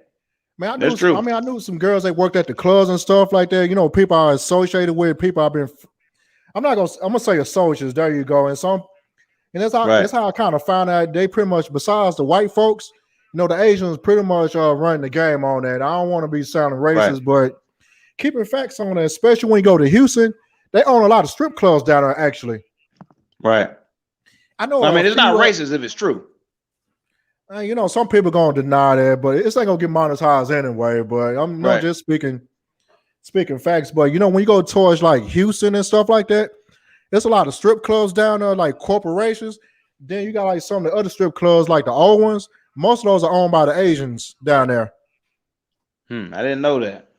Man, That's true. I knew some girls that worked at the clubs and stuff like that. You know, people are associated with, people I'm gonna say associates. There you go. And that's how I kind of found out they pretty much, besides the white folks, the Asians pretty much running the game on that. I don't want to be sounding racist, but keeping facts on that, especially when you go to Houston, they own a lot of strip clubs down there, actually. Right. I know. I mean, it's not racist if it's true. Some people gonna deny that, but it's not gonna get monetized anyway. But I'm not just speaking facts. But when you go towards like Houston and stuff like that, there's a lot of strip clubs down there, like corporations. Then you got like some of the other strip clubs, like the old ones. Most of those are owned by the Asians down there. I didn't know that.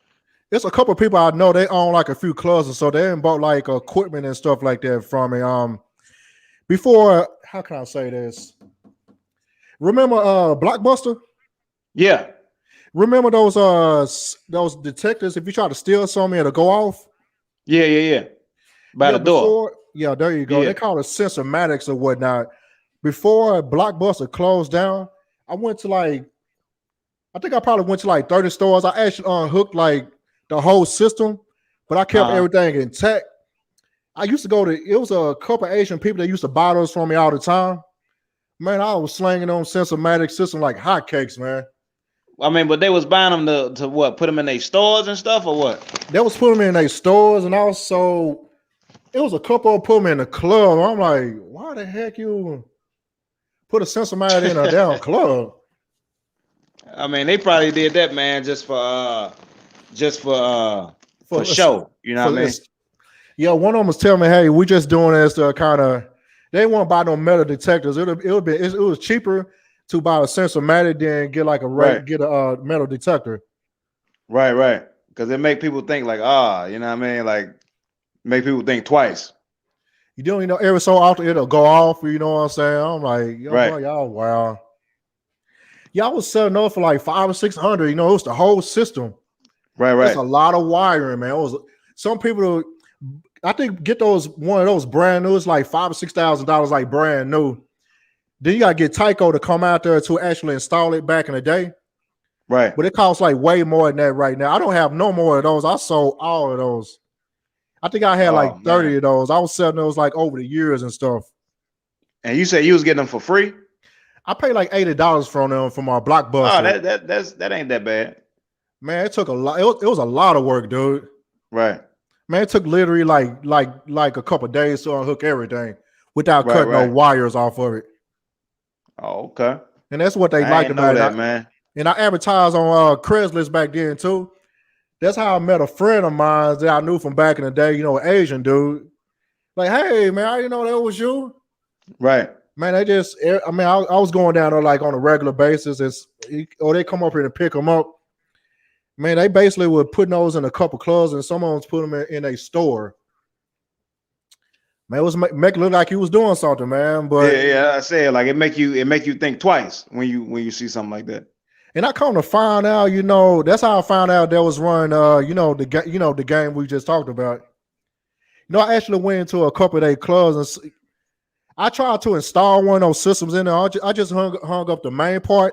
There's a couple of people I know, they own like a few clubs, and so they bought like equipment and stuff like that from me. Before, how can I say this? Remember Blockbuster? Yeah. Remember those detectives? If you try to steal something, it'll go off. Yeah. By the door. Yeah, there you go. Yeah. They call it Sensormatics or whatnot. Before Blockbuster closed down, I think I probably went to like 30 stores. I actually unhooked like the whole system, but I kept everything intact. I used to it was a couple of Asian people that used to buy those from me all the time. Man, I was slanging on Sensormatic system like hotcakes, man. I mean, but they was buying them to what? Put them in their stores and stuff, or what? They was putting them in their stores, and also it was a couple of put them in the club. I'm like, why the heck you put a Sensormatic in a damn club? I mean, they probably did that, man, just for show. You know what I mean? Yeah, one of them was telling me, "Hey, we just doing this to kind of." They won't buy no metal detectors. It was cheaper to buy a Sensormatic than get like get a metal detector. Right. Because it make people think like, you know what I mean? Like, make people think twice. You don't, every so often it'll go off. You know what I'm saying? I'm like, y'all, wow. Y'all was selling off for like $500 or $600. It was the whole system. Right. It's a lot of wiring, man. It was some people. I think get one of those brand new. It's like $5,000 or $6,000, like brand new. Then you gotta get Tyco to come out there to actually install it back in the day. Right. But it costs like way more than that right now. I don't have no more of those. I sold all of those. I think I had like 30 of those. I was selling those like over the years and stuff. And you said you was getting them for free? I paid like $80 from them from our Blockbuster. Oh, that ain't that bad. Man, it took a lot. It was a lot of work, dude. Right. Man, it took literally like a couple of days to unhook everything without cutting no wires off of it. Oh, okay. And that's what they liked about that, man. And I advertised on Craigslist back then too. That's how I met a friend of mine that I knew from back in the day. Asian dude. Like, hey man, I didn't know that was you. Right. Man, I was going down there like on a regular basis, or they come up here to pick them up. Man, they basically were putting those in a couple clubs, and someone was putting them in a store. Man, it was make it look like he was doing something, man. But yeah, I said like it make you think twice when you see something like that. and I come to find out, that's how I found out there was run. The game we just talked about. I actually went into a couple of their clubs and I tried to install one of those systems in there. I just hung up the main part,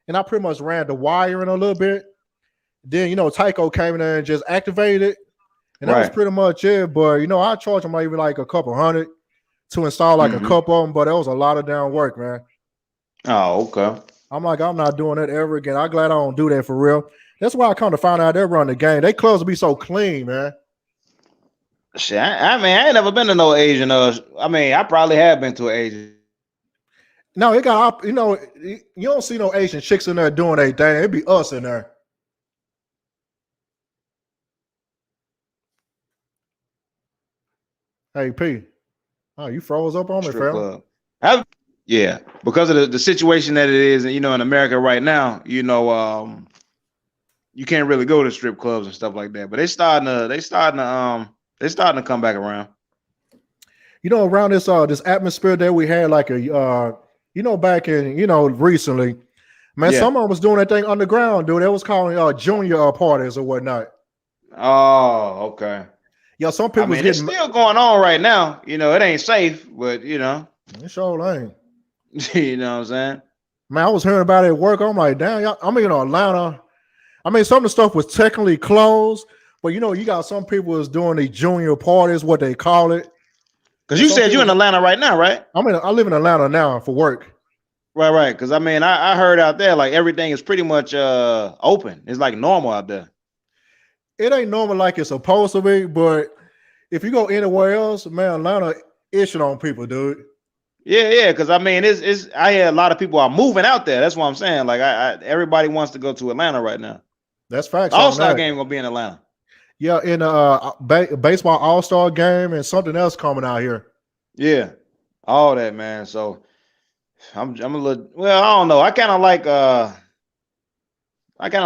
and I pretty much ran the wiring a little bit. Then Tyco came in there and just activated it. And that was pretty much it. But, I charged them maybe like a couple hundred to install like a couple of them. But that was a lot of damn work, man. Oh, okay. I'm like, I'm not doing that ever again. I'm glad I don't do that for real. That's why I come to find out they run the game. They clubs will be so clean, man. Shit, I ain't never been to no Asian. I probably have been to an Asian. No, it got, you don't see no Asian chicks in there doing their thing. It'd be us in there. Hey, P. Oh, you froze up on me, fam. Yeah, because of the situation that it is, in America right now, you can't really go to strip clubs and stuff like that. But they starting to come back around. Around this atmosphere that we had, like back in recently, man, someone was doing that thing underground, dude. They was calling junior parties or whatnot. Oh, okay. Yeah, some people. It's still going on right now. It ain't safe, but it sure ain't. You know what I'm saying? Man, I was hearing about it at work. I'm like, damn, I'm in Atlanta. Some of the stuff was technically closed, but you got some people is doing the junior parties, what they call it. Because you said you're in Atlanta right now, right? I live in Atlanta now for work. Right. Because I heard out there like everything is pretty much open. It's like normal out there. It ain't normal like it's supposed to be, but if you go anywhere else, man, Atlanta itching on people, dude. Yeah. Because it's I hear a lot of people are moving out there. That's what I'm saying. Like everybody wants to go to Atlanta right now. That's facts. All-Star game gonna be in Atlanta. Yeah, in baseball All-Star game and something else coming out here. Yeah, all that, man. So I'm a little. Well, I don't know. I kind of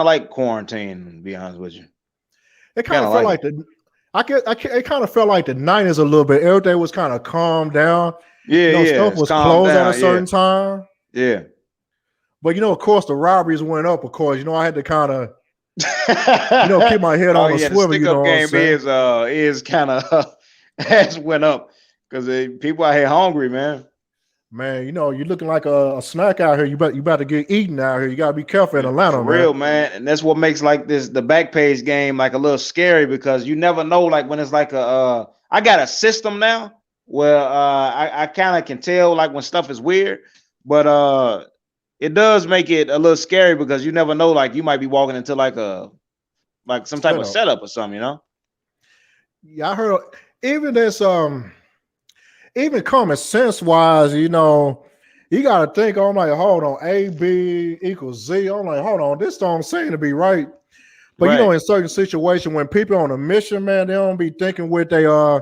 like quarantine. To be honest with you, it kind of felt like it kind of felt like the 90s a little bit. Everything was kind of calmed down. Yeah, stuff was closed at a certain time. Yeah, but of course, the robberies went up. Of course, I had to kind of. Keep my head on the swivel. The stick-up game is kind of has went up because people out here hungry, man. Man, you're looking like a snack out here. You about to get eaten out here. You gotta be careful in Atlanta, for real, man. And that's what makes like the Backpage game like a little scary because you never know like when it's like I got a system now where I kind of can tell like when stuff is weird, but it does make it a little scary because you never know, like you might be walking into like some type of setup or something, Yeah, I heard even this even common sense wise, you gotta think. I'm like, hold on, AB equals Z. I'm like, hold on, this don't seem to be right. But in certain situations when people on a mission, man, they don't be thinking with their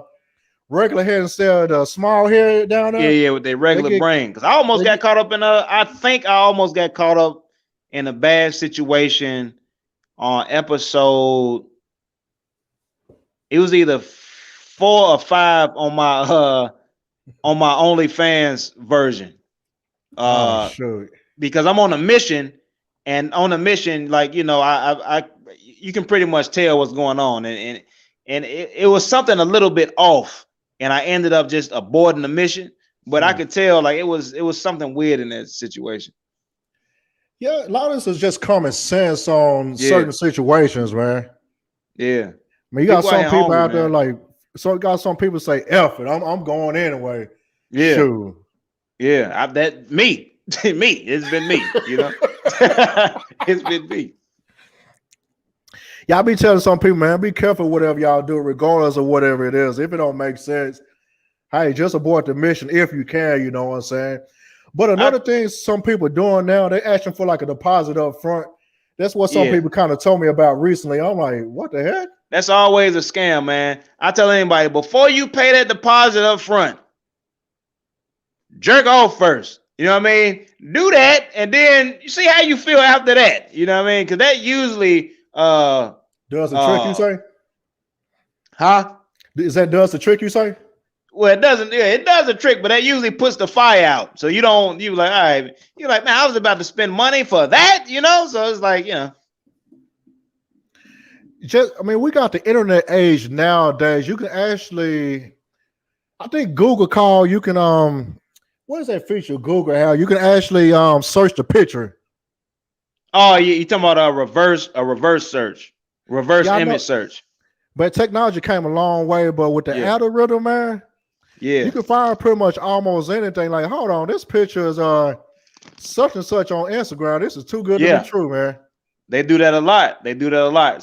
regular head instead of the small head down there. Yeah, with their regular brain. Because I almost got caught up in I almost got caught up in a bad situation on episode. It was either 4 or 5 on my OnlyFans version. Because I'm on a mission, and on a mission, like I you can pretty much tell what's going on, and it was something a little bit off. And I ended up just aborting the mission, but I could tell like it was something weird in that situation. Yeah, a lot of this is just common sense on certain situations, man. Yeah, I mean, you got some people out there like, so you got some people say, "F it, I'm going anyway." Yeah, shoot. Yeah, me. It's been me. It's been me. Y'all be telling some people, man, be careful whatever y'all do, regardless of whatever it is. If it don't make sense, hey, just abort the mission if you can, you know what I'm saying? But another thing some people doing now, they asking for like a deposit up front. That's what some people kind of told me about recently. I'm like, what the heck? That's always a scam, man. I tell anybody, before you pay that deposit up front, jerk off first. You know what I mean? Do that, and then you see how you feel after that. You know what I mean? Because that usually Does the trick you say? Huh? Is that does the trick you say? Well, it doesn't. Yeah, it does a trick, but that usually puts the fire out. So you don't. You like, all right. You're like, man, I was about to spend money for that, you know. So it's like, I mean, we got the internet age nowadays. You can actually, I think Google call. You can what is that feature Google have? You can actually search the picture. Oh, you talking about a reverse search, reverse image search. But technology came a long way. But with the algorithm, man, you can find pretty much almost anything. Like, hold on, this picture is such and such on Instagram. This is too good to be true, man. They do that a lot.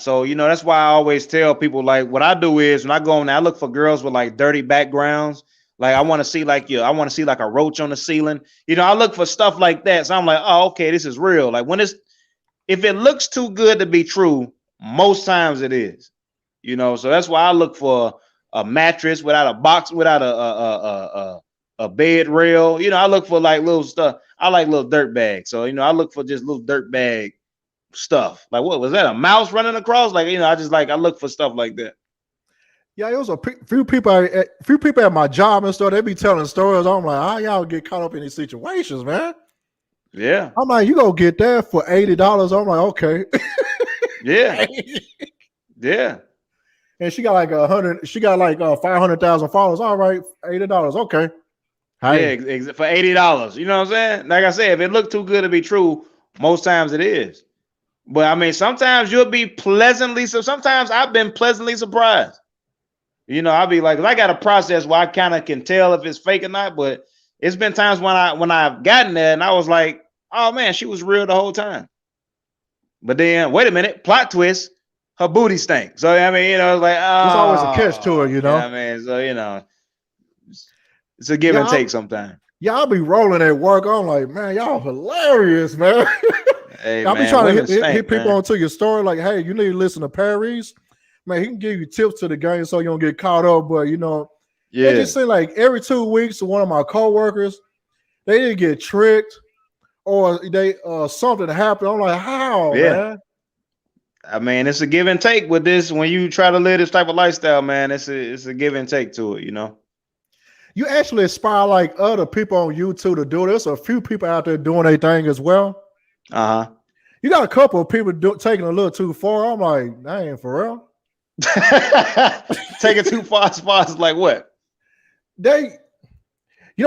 So, that's why I always tell people, like, what I do is when I go on there, I look for girls with like dirty backgrounds. Like, I want to see like a roach on the ceiling. I look for stuff like that. So I'm like, oh, okay, this is real. Like if it looks too good to be true, most times it is. So that's why I look for a mattress without a box, without a bed rail. I look for like little stuff. I like little dirt bags. So, I look for just little dirt bag stuff. Like, what was that? A mouse running across? Like, I look for stuff like that. Yeah, it was a few people at my job and stuff. They be telling stories. I'm like, how y'all get caught up in these situations, man? Yeah. I'm like, you go get that for $80. I'm like, okay. Yeah. Yeah. And she got like 100. She got like 500,000 followers. All right, $80. Okay. Hey. Yeah, for $80. You know what I'm saying? Like I said, if it looked too good to be true, most times it is. But I mean, sometimes you'll be pleasantly. So sometimes I've been pleasantly surprised. I'll be like, I got a process where I kind of can tell if it's fake or not. But it's been times when I've gotten there and I was like, oh man, she was real the whole time. But then, wait a minute, plot twist. Her booty stank. So I mean, it's like, oh, there's always a catch to it, I mean, so it's a give and take sometimes. Yeah, I'll be rolling at work. I'm like, man, y'all hilarious, man. Hey, I'll be trying to hit people onto your story, like, hey, you need to listen to Pares. Man, he can give you tips to the game so you don't get caught up. But it just seems like every 2 weeks, one of my coworkers, they didn't get tricked or they something happened. I'm like, how, man? I mean, it's a give and take with this. When you try to live this type of lifestyle, man, it's a give and take to it, You actually inspire like other people on YouTube to do this. A few people out there doing their thing as well. You got a couple of people taking a little too far. I'm like, that ain't for real. Taking too far as far as like what?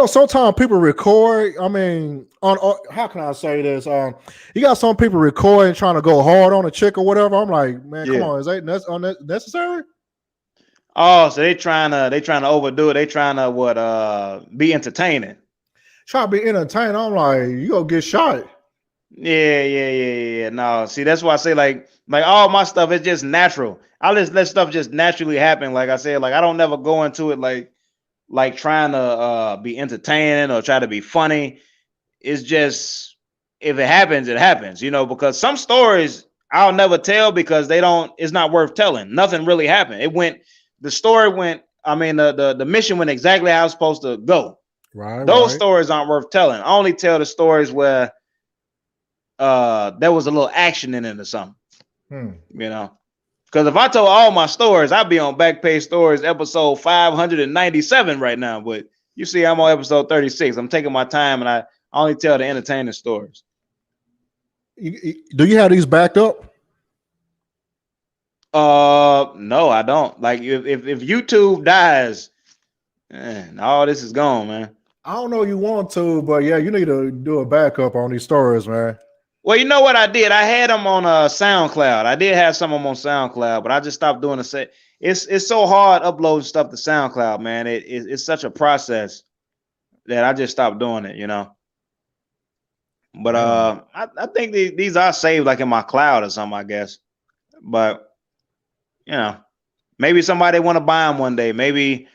Sometimes people record. I mean, on how can I say this? You got some people recording trying to go hard on a chick or whatever. I'm like, man, come on, is that unnecessary? Oh, so they trying to overdo it. They trying to be entertaining. Try to be entertaining. I'm like, you gonna get shot. Yeah. No, see, that's why I say like all my stuff is just natural. I just let stuff just naturally happen. Like I said, like I don't never go into it like trying to be entertaining or try to be funny. It's just, if it happens, it happens, because some stories I'll never tell because it's not worth telling. Nothing really happened. The mission went exactly how it's supposed to go. Right. Those stories aren't worth telling. I only tell the stories where there was a little action in it or something. Because if I told all my stories, I'd be on Backpage Stories episode 597 right now. But you see, I'm on episode 36. I'm taking my time and I only tell the entertaining stories. Do you have these backed up? No, I don't. Like if YouTube dies, all this is gone, man. I don't know you want to, but yeah, you need to do a backup on these stories, man. Well, you know what I did? I had them on SoundCloud. I did have some of them on SoundCloud, but I just stopped doing the set. It's so hard uploading stuff to SoundCloud, man. It's such a process that I just stopped doing it, But I think these are saved like in my cloud or something, I guess. But maybe somebody want to buy them one day. Maybe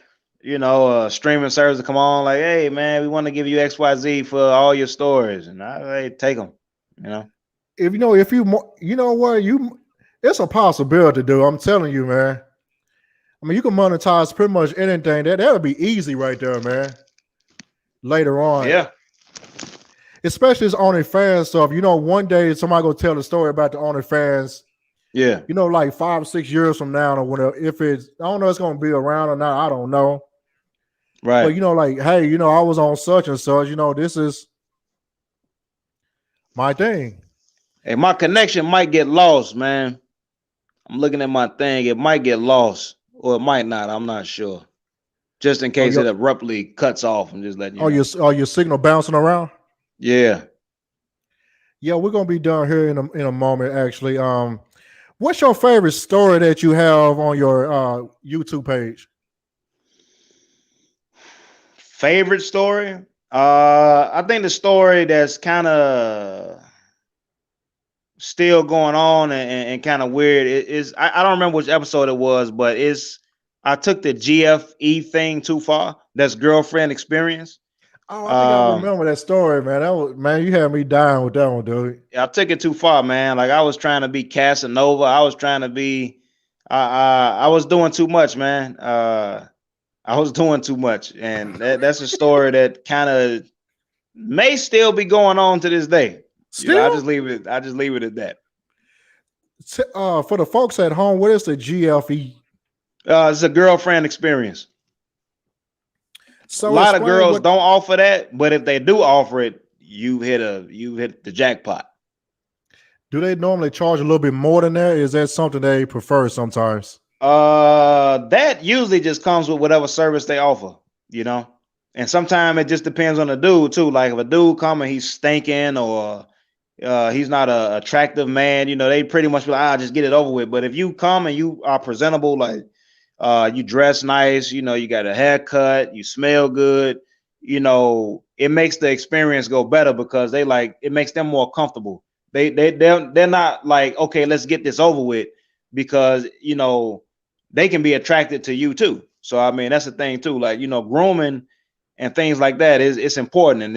a streaming service to come on, like, hey man, we want to give you XYZ for all your stories, and I take them. If it's a possibility to do. I'm telling you, man. I mean, you can monetize pretty much anything. That'll be easy right there, man. Later on, yeah. Especially as OnlyFans stuff. One day somebody gonna tell the story about the OnlyFans Yeah. You know, like 5 or 6 years from now or whatever, if it's, I don't know, it's going to be around or not, I don't know. But, Right. you know, like, hey, you know, I was on such and such, you know, this is my thing. Hey, my connection might get lost, man. I'm looking at my thing. It might get lost or it might not. I'm not sure. Just in Oh, case your, it abruptly cuts off. I'm just letting you know. your signal bouncing around? Yeah. Yeah, we're going to be done here in a moment, actually. What's your favorite story that you have on your YouTube page? Favorite story? I think the story that's kind of still going on and kind of weird is I don't remember which episode it was, but I took the GFE thing too far. That's girlfriend experience. Oh, I think I Um, remember that story, man. That was, man, you had me dying with that one, dude. I took it too far, man. Like I was trying to be Casanova. I was trying to be. I was doing too much, man. I was doing too much, and that's a story that kind of may still be going on to this day. You know, I Still? just leave it. I just leave it at that. For the folks at home, what is the GFE? It's a girlfriend experience. A So lot of explain girls what. don't offer that, but if they do offer it, you hit the jackpot. Do they normally charge a little bit more than that? Is that something they prefer sometimes? That usually just comes with whatever service they offer, you know. And sometimes it just depends on the dude too. Like if a dude come and he's stinking or he's not a attractive man, you know, they pretty much be like, "Ah, just get it over with." But if you come and you are presentable, like you dress nice, you know, you got a haircut, you smell good, you know, it makes the experience go better because they like it makes them more comfortable. They're not like, okay, let's get this over with, because you know they can be attracted to you too. So I mean that's the thing too. Like, you know, grooming and things like that is it's important in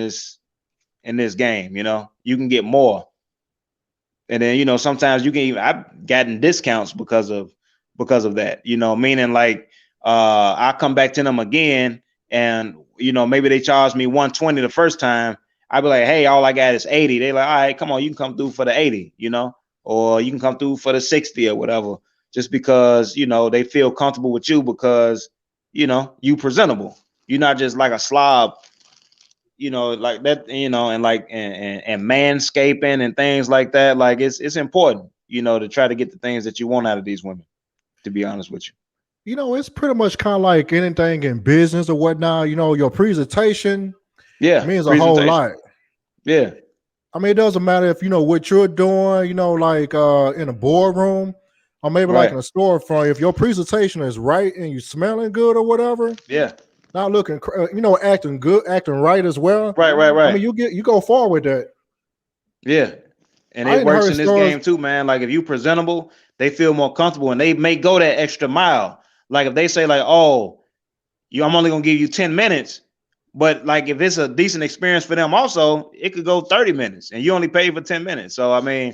this game. You know, you can get more. And then, you know, sometimes you can even I've gotten discounts because of that, you know, meaning like I come back to them again and you know, maybe they charged me 120 the first time. I'd be like, hey, all I got is 80. They like, all right, come on, you can come through for the 80, you know, or you can come through for the 60 or whatever, just because, you know, they feel comfortable with you because, you know, you presentable. You're not just like a slob, you know, like that, you know, and like and manscaping and things like that. Like it's important, you know, to try to get the things that you want out of these women, to be honest with you. You know, it's pretty much kind of like anything in business or whatnot. You know, your presentation Yeah, means a whole presentation. lot. Yeah, I mean, it doesn't matter if you know what you're doing, you know, like in a boardroom or maybe like right. in a storefront. If your presentation is right and you smelling good or whatever, Yeah, not looking, you know, acting good, acting right as well. I right. mean, you go far with that. Yeah, and I it didn't works heard in this stories. game too, man. Like if you presentable, they feel more comfortable and they may go that extra mile. Like if they say like, oh, I'm only gonna give you 10 minutes. But like if it's a decent experience for them, also it could go 30 minutes and you only pay for 10 minutes. So I mean,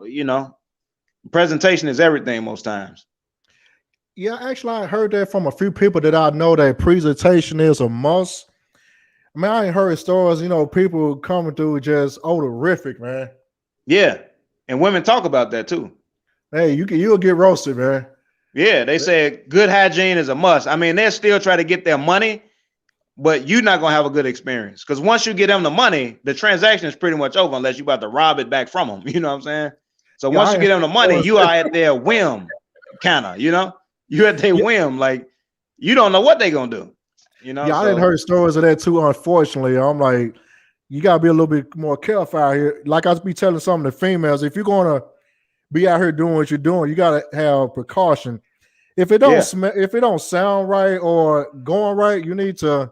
you know, presentation is everything most times. Yeah, actually, I heard that from a few people that I know that presentation is a must. I mean, I ain't heard stories, you know, people coming through just odorific, man. Yeah, and women talk about that too. Hey, you'll get roasted, man. Yeah, they say good hygiene is a must. I mean, they'll still try to get their money, but you're not gonna have a good experience because once you get them the money, the transaction is pretty much over unless you about to rob it back from them. You know what I'm saying? So Yeah, once I you ain't get them the money, heard you are stories. at their whim, kind of. You know, you at their Yeah, whim. Like you don't know what they're gonna do. You know, yeah, I didn't so heard stories of that too. Unfortunately, I'm like, you gotta be a little bit more careful out here. Like I be telling some of the females, if you're gonna be out here doing what you're doing, you gotta have precaution. If it don't yeah, smell, if it don't sound right or going right, you need to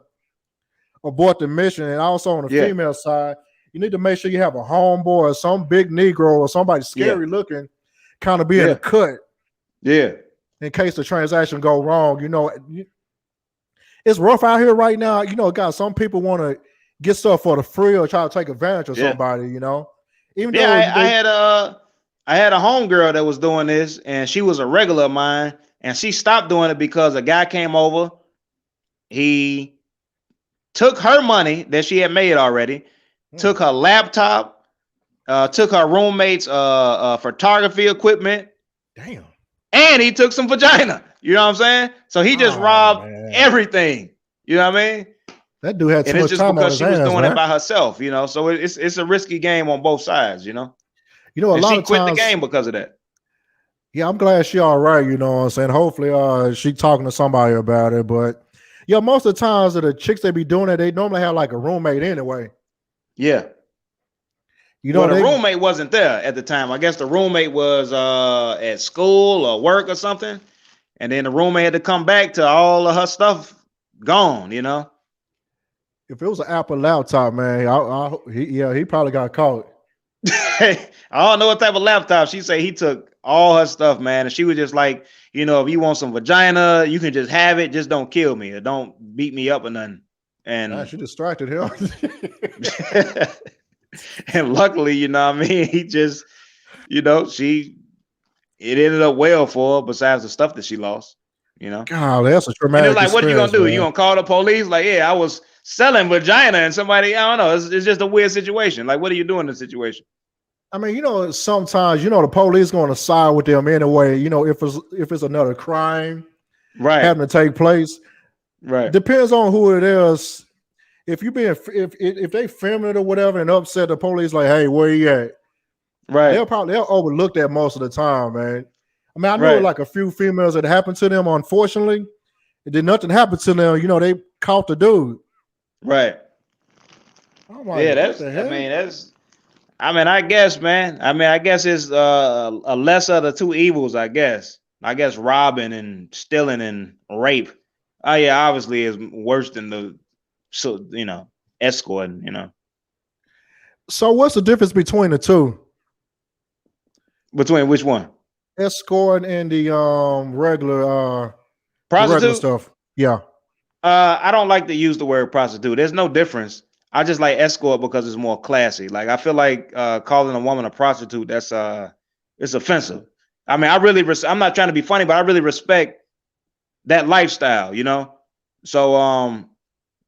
abort the mission. And also on the yeah, female side, you need to make sure you have a homeboy or some big Negro or somebody yeah, scary looking, kind of be in the yeah, cut yeah, in case the transaction go wrong. You know, it's rough out here right now. You know, got some people want to get stuff for the free or try to take advantage of yeah, somebody. You know, even yeah. though they, I had a homegirl that was doing this, and she was a regular of mine, and she stopped doing it because a guy came over. He took her money that she had made already, hmm, took her laptop, took her roommate's photography equipment, Damn. and he took some vagina. You know what I'm saying? So he just robbed man. everything. You know what I mean? That dude had too And it's much just time on because his she was hands, doing man. it by herself, you know. So it's a risky game on both sides, you know. You know, a And lot she of quit times, the game because of that. yeah, I'm glad she all right, you know what I'm saying? Hopefully she talking to somebody about it. But yeah, most of the times that the chicks they be doing it, they normally have like a roommate anyway. Yeah. You know, Well, the they roommate wasn't there at the time. I guess the roommate was at school or work or something. And then the roommate had to come back to all of her stuff gone, you know. if it was an Apple laptop, man, he probably got caught. I don't know what type of laptop. She said he took all her stuff, man. And she was just like, you know, if you want some vagina, you can just have it. Just don't kill me or don't beat me up or nothing. And She distracted him. and luckily, you know what I mean? He just, you know, it ended up well for her besides the stuff that she lost, you know. God, that's a And traumatic it's like, what are you gonna experience, do? You man. gonna call the police? Like, yeah, I was selling vagina and somebody, I don't know. It's just a weird situation. Like, what are you doing in the situation? I mean, you know, sometimes you know the police going to side with them anyway. You know, if it's another crime Right, having to take place, right, depends on who it is. If you being if they filming it or whatever and upset the police, like, hey, where you at? right, They'll overlook that most of the time, man. I mean, I know right, like a few females that happened to them. Unfortunately, it did nothing happen to them. You know, they caught the dude. right. I'm like, Yeah, what that's the I hell? mean, I guess, man. I guess it's a lesser of the two evils, I guess. I guess robbing and stealing and rape. Oh yeah, obviously is worse than escorting, you know. So, what's the difference between the two? Between which one? Escort and the regular Prostitute? stuff. Yeah. I don't like to use the word prostitute. There's no difference. I just like escort because it's more classy. Like I feel like calling a woman a prostitute, that's it's offensive. I mean, I'm not trying to be funny, but I really respect that lifestyle, you know. So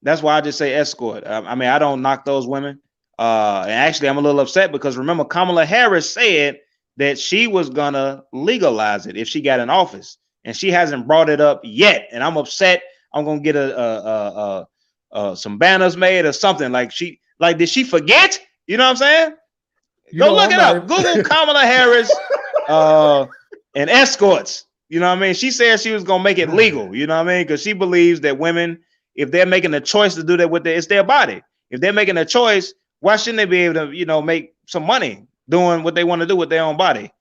that's why I just say escort. I mean, I don't knock those women. And actually, I'm a little upset because remember, Kamala Harris said that she was gonna legalize it if she got in office, and she hasn't brought it up yet. And I'm upset. I'm gonna get some banners made or something. Did she forget? You know what I'm saying? Go look it up. Google Kamala Harris and escorts. You know what I mean? She said she was gonna make it legal. You know what I mean? Because she believes that women, if they're making a choice to do that with it's their body. If they're making a choice, why shouldn't they be able to, you know, make some money doing what they want to do with their own body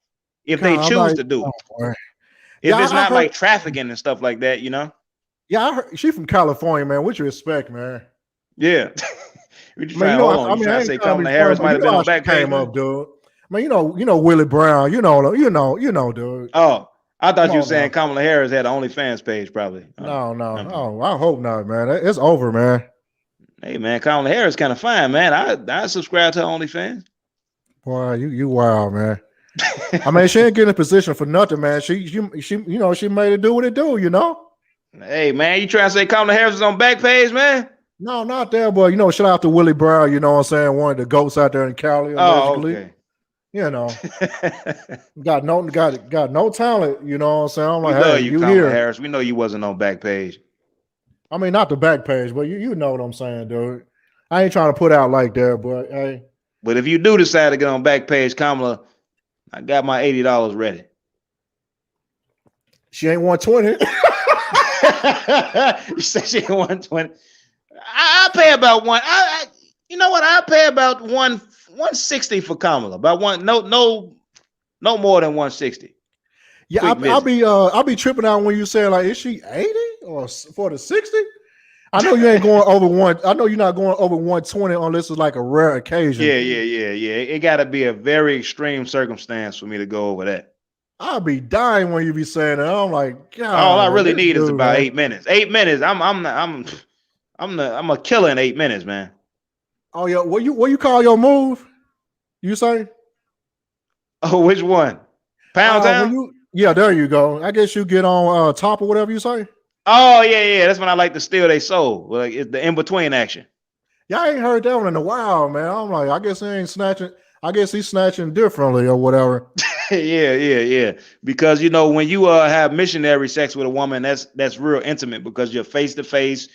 if they choose to do it? If it's not like trafficking and stuff like that, you know? Yeah, I heard she from California, man. What you expect, man? Yeah. You Man, trying to say Kamala Harris might have been on Backpage? Came up, dude. Man, you know Willie Brown. You know, dude. Oh, I thought you were saying Kamala Harris had an OnlyFans page, probably. No. Oh, I hope not, man. It's over, man. Hey, man, Kamala Harris kind of fine, man. I subscribe to OnlyFans. Boy, you wild, man. I mean, she ain't getting a position for nothing, man. She you know, she made it do what it do, you know. Hey, man, you trying to say Kamala Harris is on Backpage, man? No, not there, but you know, shout out to Willie Brown. You know what I'm saying? One of the goats out there in Cali, allegedly. Oh, okay. You know, got no talent. You know what I'm saying? I'm like, hey, you Kamala here. Harris. We know you wasn't on Backpage. I mean, not the Backpage, but you know what I'm saying, dude. I ain't trying to put out like that, but hey. But if you do decide to get on Backpage, Kamala, I got my $80 ready. She ain't 120. You said she ain't 120. I pay about one. You know what? I pay about 160 for Kamala. About no more than 160. Yeah, I'll be tripping out when you say like, is she 80 or for the 60? I know you ain't going over one. I know you're not going over 120 unless it's like a rare occasion. Yeah. It got to be a very extreme circumstance for me to go over that. I'll be dying when you be saying that. I'm like, God. All I really need is about 8 minutes. 8 minutes. I'm a killer in 8 minutes, man. Oh yeah, what you call your move? You say? Oh, which one? Pound Town? Yeah, there you go. I guess you get on top or whatever you say. Oh yeah. That's when I like to steal their soul. Like it's the in between action. Yeah, I ain't heard that one in a while, man. I'm like, I guess they ain't snatching. I guess he's snatching differently or whatever. Yeah. Because you know, when you have missionary sex with a woman, that's real intimate because you're face to face,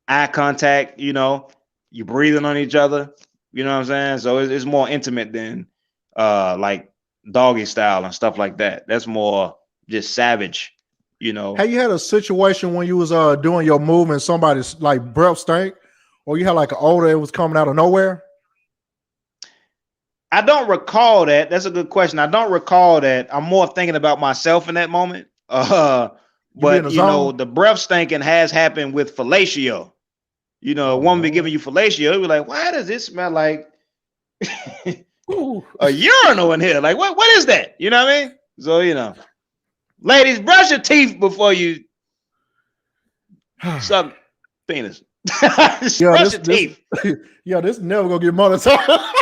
eye contact. You know, you breathing on each other. You know what I'm saying? So it's more intimate than like doggy style and stuff like that. That's more just savage. You know. Have you had a situation when you was doing your move and somebody's like breath stank, or you had like an odor that was coming out of nowhere? I don't recall that. That's a good question. I don't recall that. I'm more thinking about myself in that moment. You be in the But you know, zone? the breath stinking has happened with fellatio. You know, a Oh woman be Lord. giving you fellatio, it be like, why does this smell like Ooh. a urinal in here? Like, what is that? You know what I mean? So, you know, ladies, brush your teeth before you suck penis. Yeah, Brush this your this teeth. yeah, this never gonna get monetized.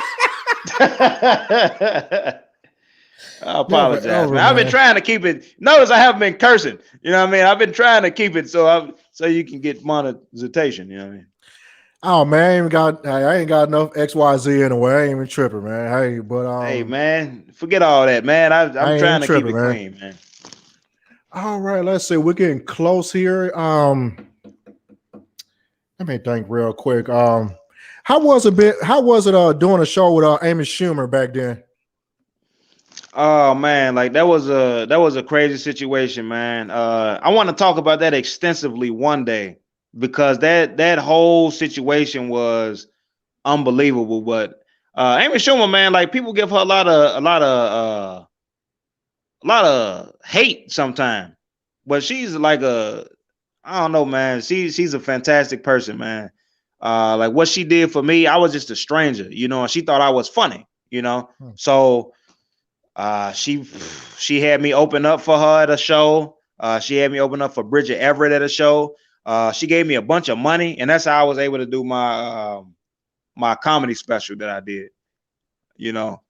I Never apologize, ever, man. I've been man. trying to keep it. Notice I haven't been cursing. You know what I mean? I've been trying to keep it so you can get monetization. You know what I mean? Oh man, I ain't got enough XYZ anyway. I ain't even tripping, man. Hey, but Hey, man, forget all that, man. I I'm ain't even trying to keep tripping, it man. clean, man. All right, let's see. We're getting close here. Let me think real quick. How was it doing a show with Amy Schumer back then? Oh man, like that was a crazy situation, man. I want to talk about that extensively one day because that whole situation was unbelievable. But Amy Schumer, man, like people give her a lot of hate sometimes, but she's like I don't know, man. She's a fantastic person, man. Like what she did for me, I was just a stranger, you know, and she thought I was funny, you know. Hmm. So she had me open up for her at a show. She had me open up for Bridget Everett at a show. She gave me a bunch of money, and that's how I was able to do my comedy special that I did. You know,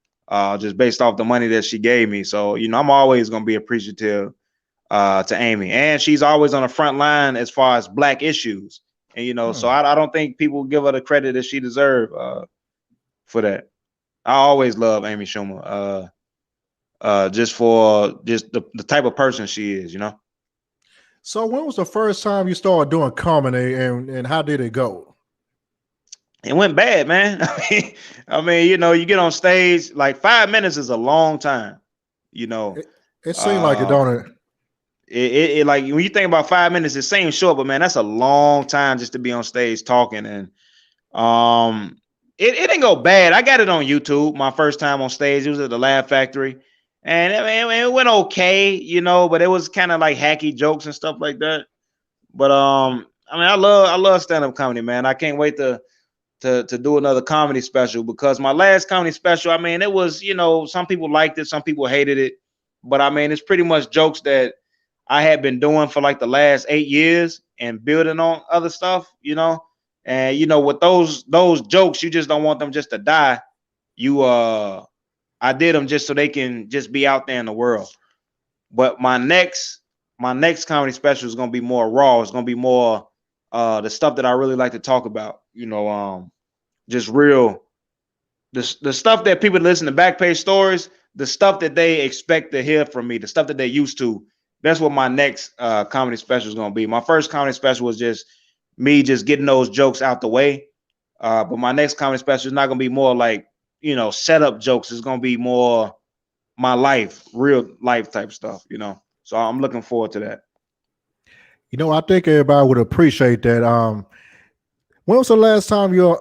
just based off the money that she gave me. So you know, I'm always gonna be appreciative to Amy, and she's always on the front line as far as Black issues. And you know, so Hmm. I don't think people give her the credit that she deserves for that. I always love Amy Schumer. Just for just the type of person she is, you know. So when was the first time you started doing comedy, and how did it go? It went bad, man. I mean, you know, you get on stage, like 5 minutes is a long time, you know. It, it seemed like it, Uh, don't it? it like when you think about 5 minutes, it seems short, but man, that's a long time just to be on stage talking. And um, it didn't go bad. I got it on YouTube. My first time on stage, it was at the Laugh Factory, and it went okay, you know, but it was kind of like hacky jokes and stuff like that. But I mean, I love stand-up comedy, man. I can't wait to do another comedy special because my last comedy special, I mean, it was, you know, some people liked it, some people hated it, but I mean, it's pretty much jokes that I had been doing for like the last 8 years and building on other stuff, you know. And you know, with those jokes, you just don't want them just to die. You I did them just so they can just be out there in the world. But my next comedy special is gonna be more raw. It's gonna be more the stuff that I really like to talk about. You know, just real the stuff that people listen to Backpage Stories, the stuff that they expect to hear from me, the stuff that they used to. That's what my next comedy special is gonna be. My first comedy special was just me just getting those jokes out the way. But my next comedy special is not gonna be more like, you know, setup jokes. It's gonna be more my life, real life type stuff, you know. So I'm looking forward to that. You know, I think everybody would appreciate that. When was the last time you?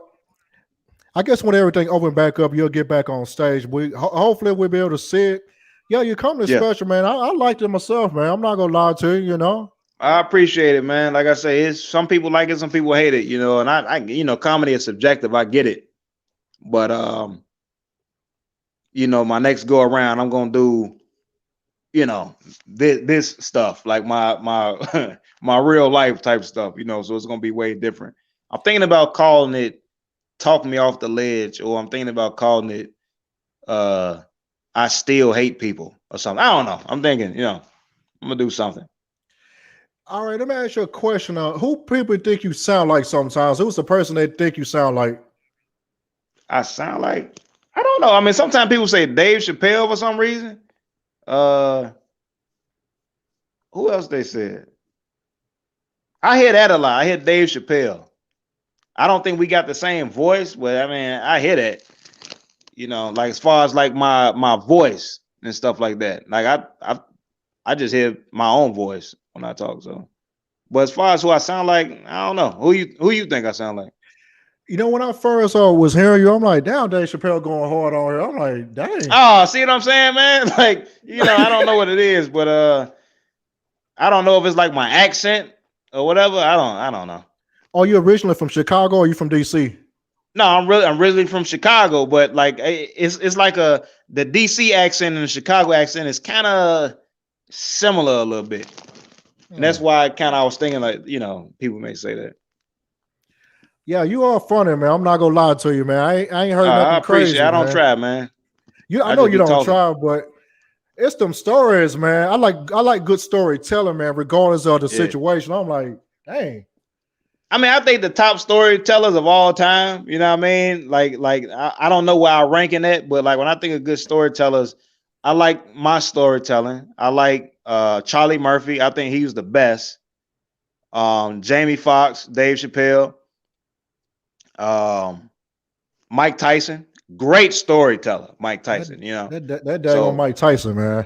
I guess when everything open back up, you'll get back on stage. Hopefully we'll be able to see it. Yeah, you come to Yeah, special, man. I liked it myself, man. I'm not gonna lie to you, you know. I appreciate it, man. Like I say, it's some people like it, some people hate it, you know. And you know, comedy is subjective. I get it, but you know, my next go around, I'm gonna do, you know, this stuff like my my real life type stuff, you know. So it's gonna be way different. I'm thinking about calling it "Talk Me Off the Ledge," or I'm thinking about calling it uh "I Still Hate People" or something. I don't know. I'm thinking, you know, I'm gonna do something. All right, let me ask you a question. Who people think you sound like sometimes? Who's the person they think you sound like? I sound like I don't know. I mean, sometimes people say Dave Chappelle for some reason. Who else they said? I hear that a lot. I hear Dave Chappelle. I don't think we got the same voice, but I mean, I hear that. You know, like as far as like my voice and stuff like that. Like I just hear my own voice when I talk. So, but as far as who I sound like, I don't know. Who you think I sound like? You know, when I first was hearing you, I'm like, damn, Dave Chappelle going hard on here. I'm like, dang. Oh, see what I'm saying, man? Like, you know, I don't know what it is, but I don't know if it's like my accent or whatever. I don't know. Are you originally from Chicago or are you from DC? No, I'm really from Chicago, but like it's like the DC accent and the Chicago accent is kind of similar a little bit. And that's why I was thinking like, you know, people may say that. Yeah, you are funny, man. I'm not gonna lie to you, man. I ain't heard nothing I appreciate crazy. I don't man. try, man. I know you don't try, but it's them stories, man. I like good storytelling, man, regardless of the situation. I'm like, dang. I mean, I think the top storytellers of all time, you know what I mean? Like I don't know where I rank in that, but like when I think of good storytellers, I like my storytelling. I like Charlie Murphy. I think he was the best. Jamie Foxx, Dave Chappelle, Mike Tyson, great storyteller. Mike Tyson, you know that daggone Mike Tyson, man.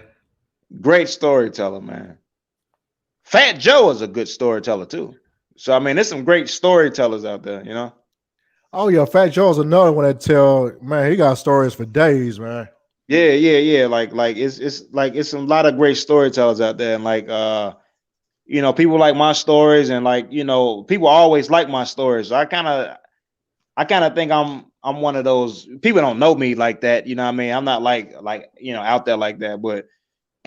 Great storyteller, man. Fat Joe is a good storyteller too. So I mean, there's some great storytellers out there, you know. Oh yeah, Fat Joe's another one that tell, man, he got stories for days, man. Yeah. Like it's a lot of great storytellers out there, and like you know, people like my stories, and like, you know, people always like my stories. So I kind of think I'm one of those people. Don't know me like that, you know what I mean? I'm not like you know, out there like that, but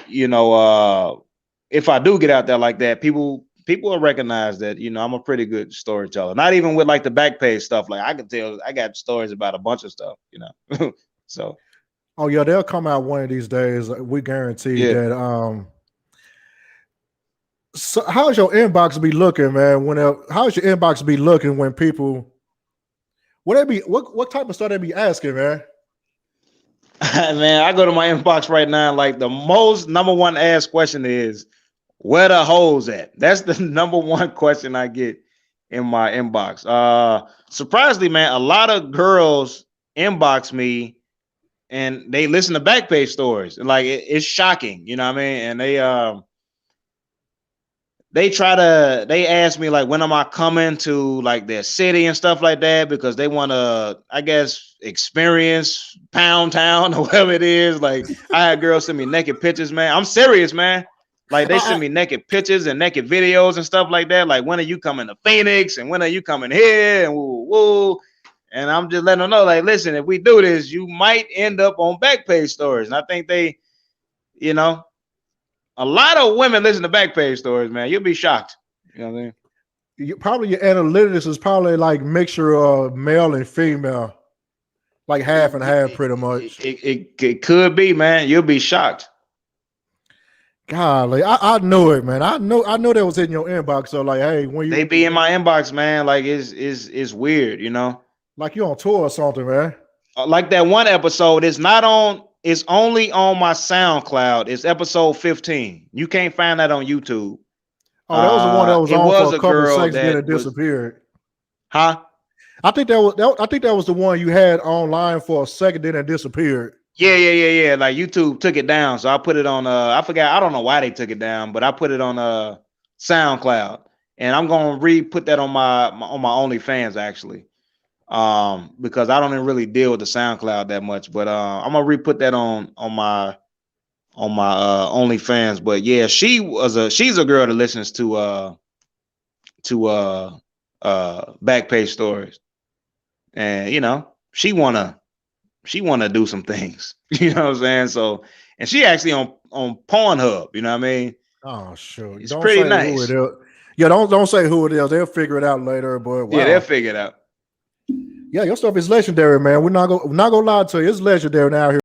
you know, if I do get out there like that, people will recognize that, you know, I'm a pretty good storyteller. Not even with like the Backpage stuff. Like I can tell, I got stories about a bunch of stuff, you know. So. Oh yeah, they'll come out one of these days. We guarantee that. So how's your inbox be looking, man? How's your inbox be looking when people? What type of stuff they be asking, man? Man, I go to my inbox right now. Like the most number one asked question is, where the hoes at? That's the number one question I get in my inbox. Surprisingly, man, a lot of girls inbox me and they listen to Backpage Stories. And like it's shocking, you know what I mean? And they ask me like, when am I coming to like their city and stuff like that, because they want to, I guess, experience Pound Town or whatever it is. Like I had girls send me naked pictures, man. I'm serious, man. Like they send me naked pictures and naked videos and stuff like that. Like, when are you coming to Phoenix and when are you coming here and woo. And I'm just letting them know, like, listen, if we do this, you might end up on Backpage Stories. And I think they, you know, a lot of women listen to Backpage Stories, man. You'll be shocked. You know what I mean? Probably your analytics is probably like mixture of male and female, like half and half, pretty much. It could be, man. You'll be shocked. Golly, I know it, man. I know that was in your inbox. So like, hey, when they be in my inbox, man, like it's weird, you know. Like you on tour or something, man. Like that one episode, it's only on my SoundCloud. It's episode 15. You can't find that on YouTube. Oh, that was the one that was on for a couple of seconds, then it disappeared. Huh? I think that was the one you had online for a second, then it disappeared. Yeah. Like YouTube took it down, so I put it on. I forgot. I don't know why they took it down, but I put it on SoundCloud, and I'm gonna put that on my OnlyFans actually, because I don't even really deal with the SoundCloud that much. But I'm gonna put that on my OnlyFans. But yeah, she's a girl that listens to Backpage Stories, and you know she wanna do some things, you know what I'm saying? So, and she actually on Pornhub, you know what I mean? Oh, sure. It's pretty nice. Yeah, don't say who it is. They'll figure it out later. But wow. Yeah, they'll figure it out. Yeah, your stuff is legendary, man. We're not gonna lie to you. It's legendary now here.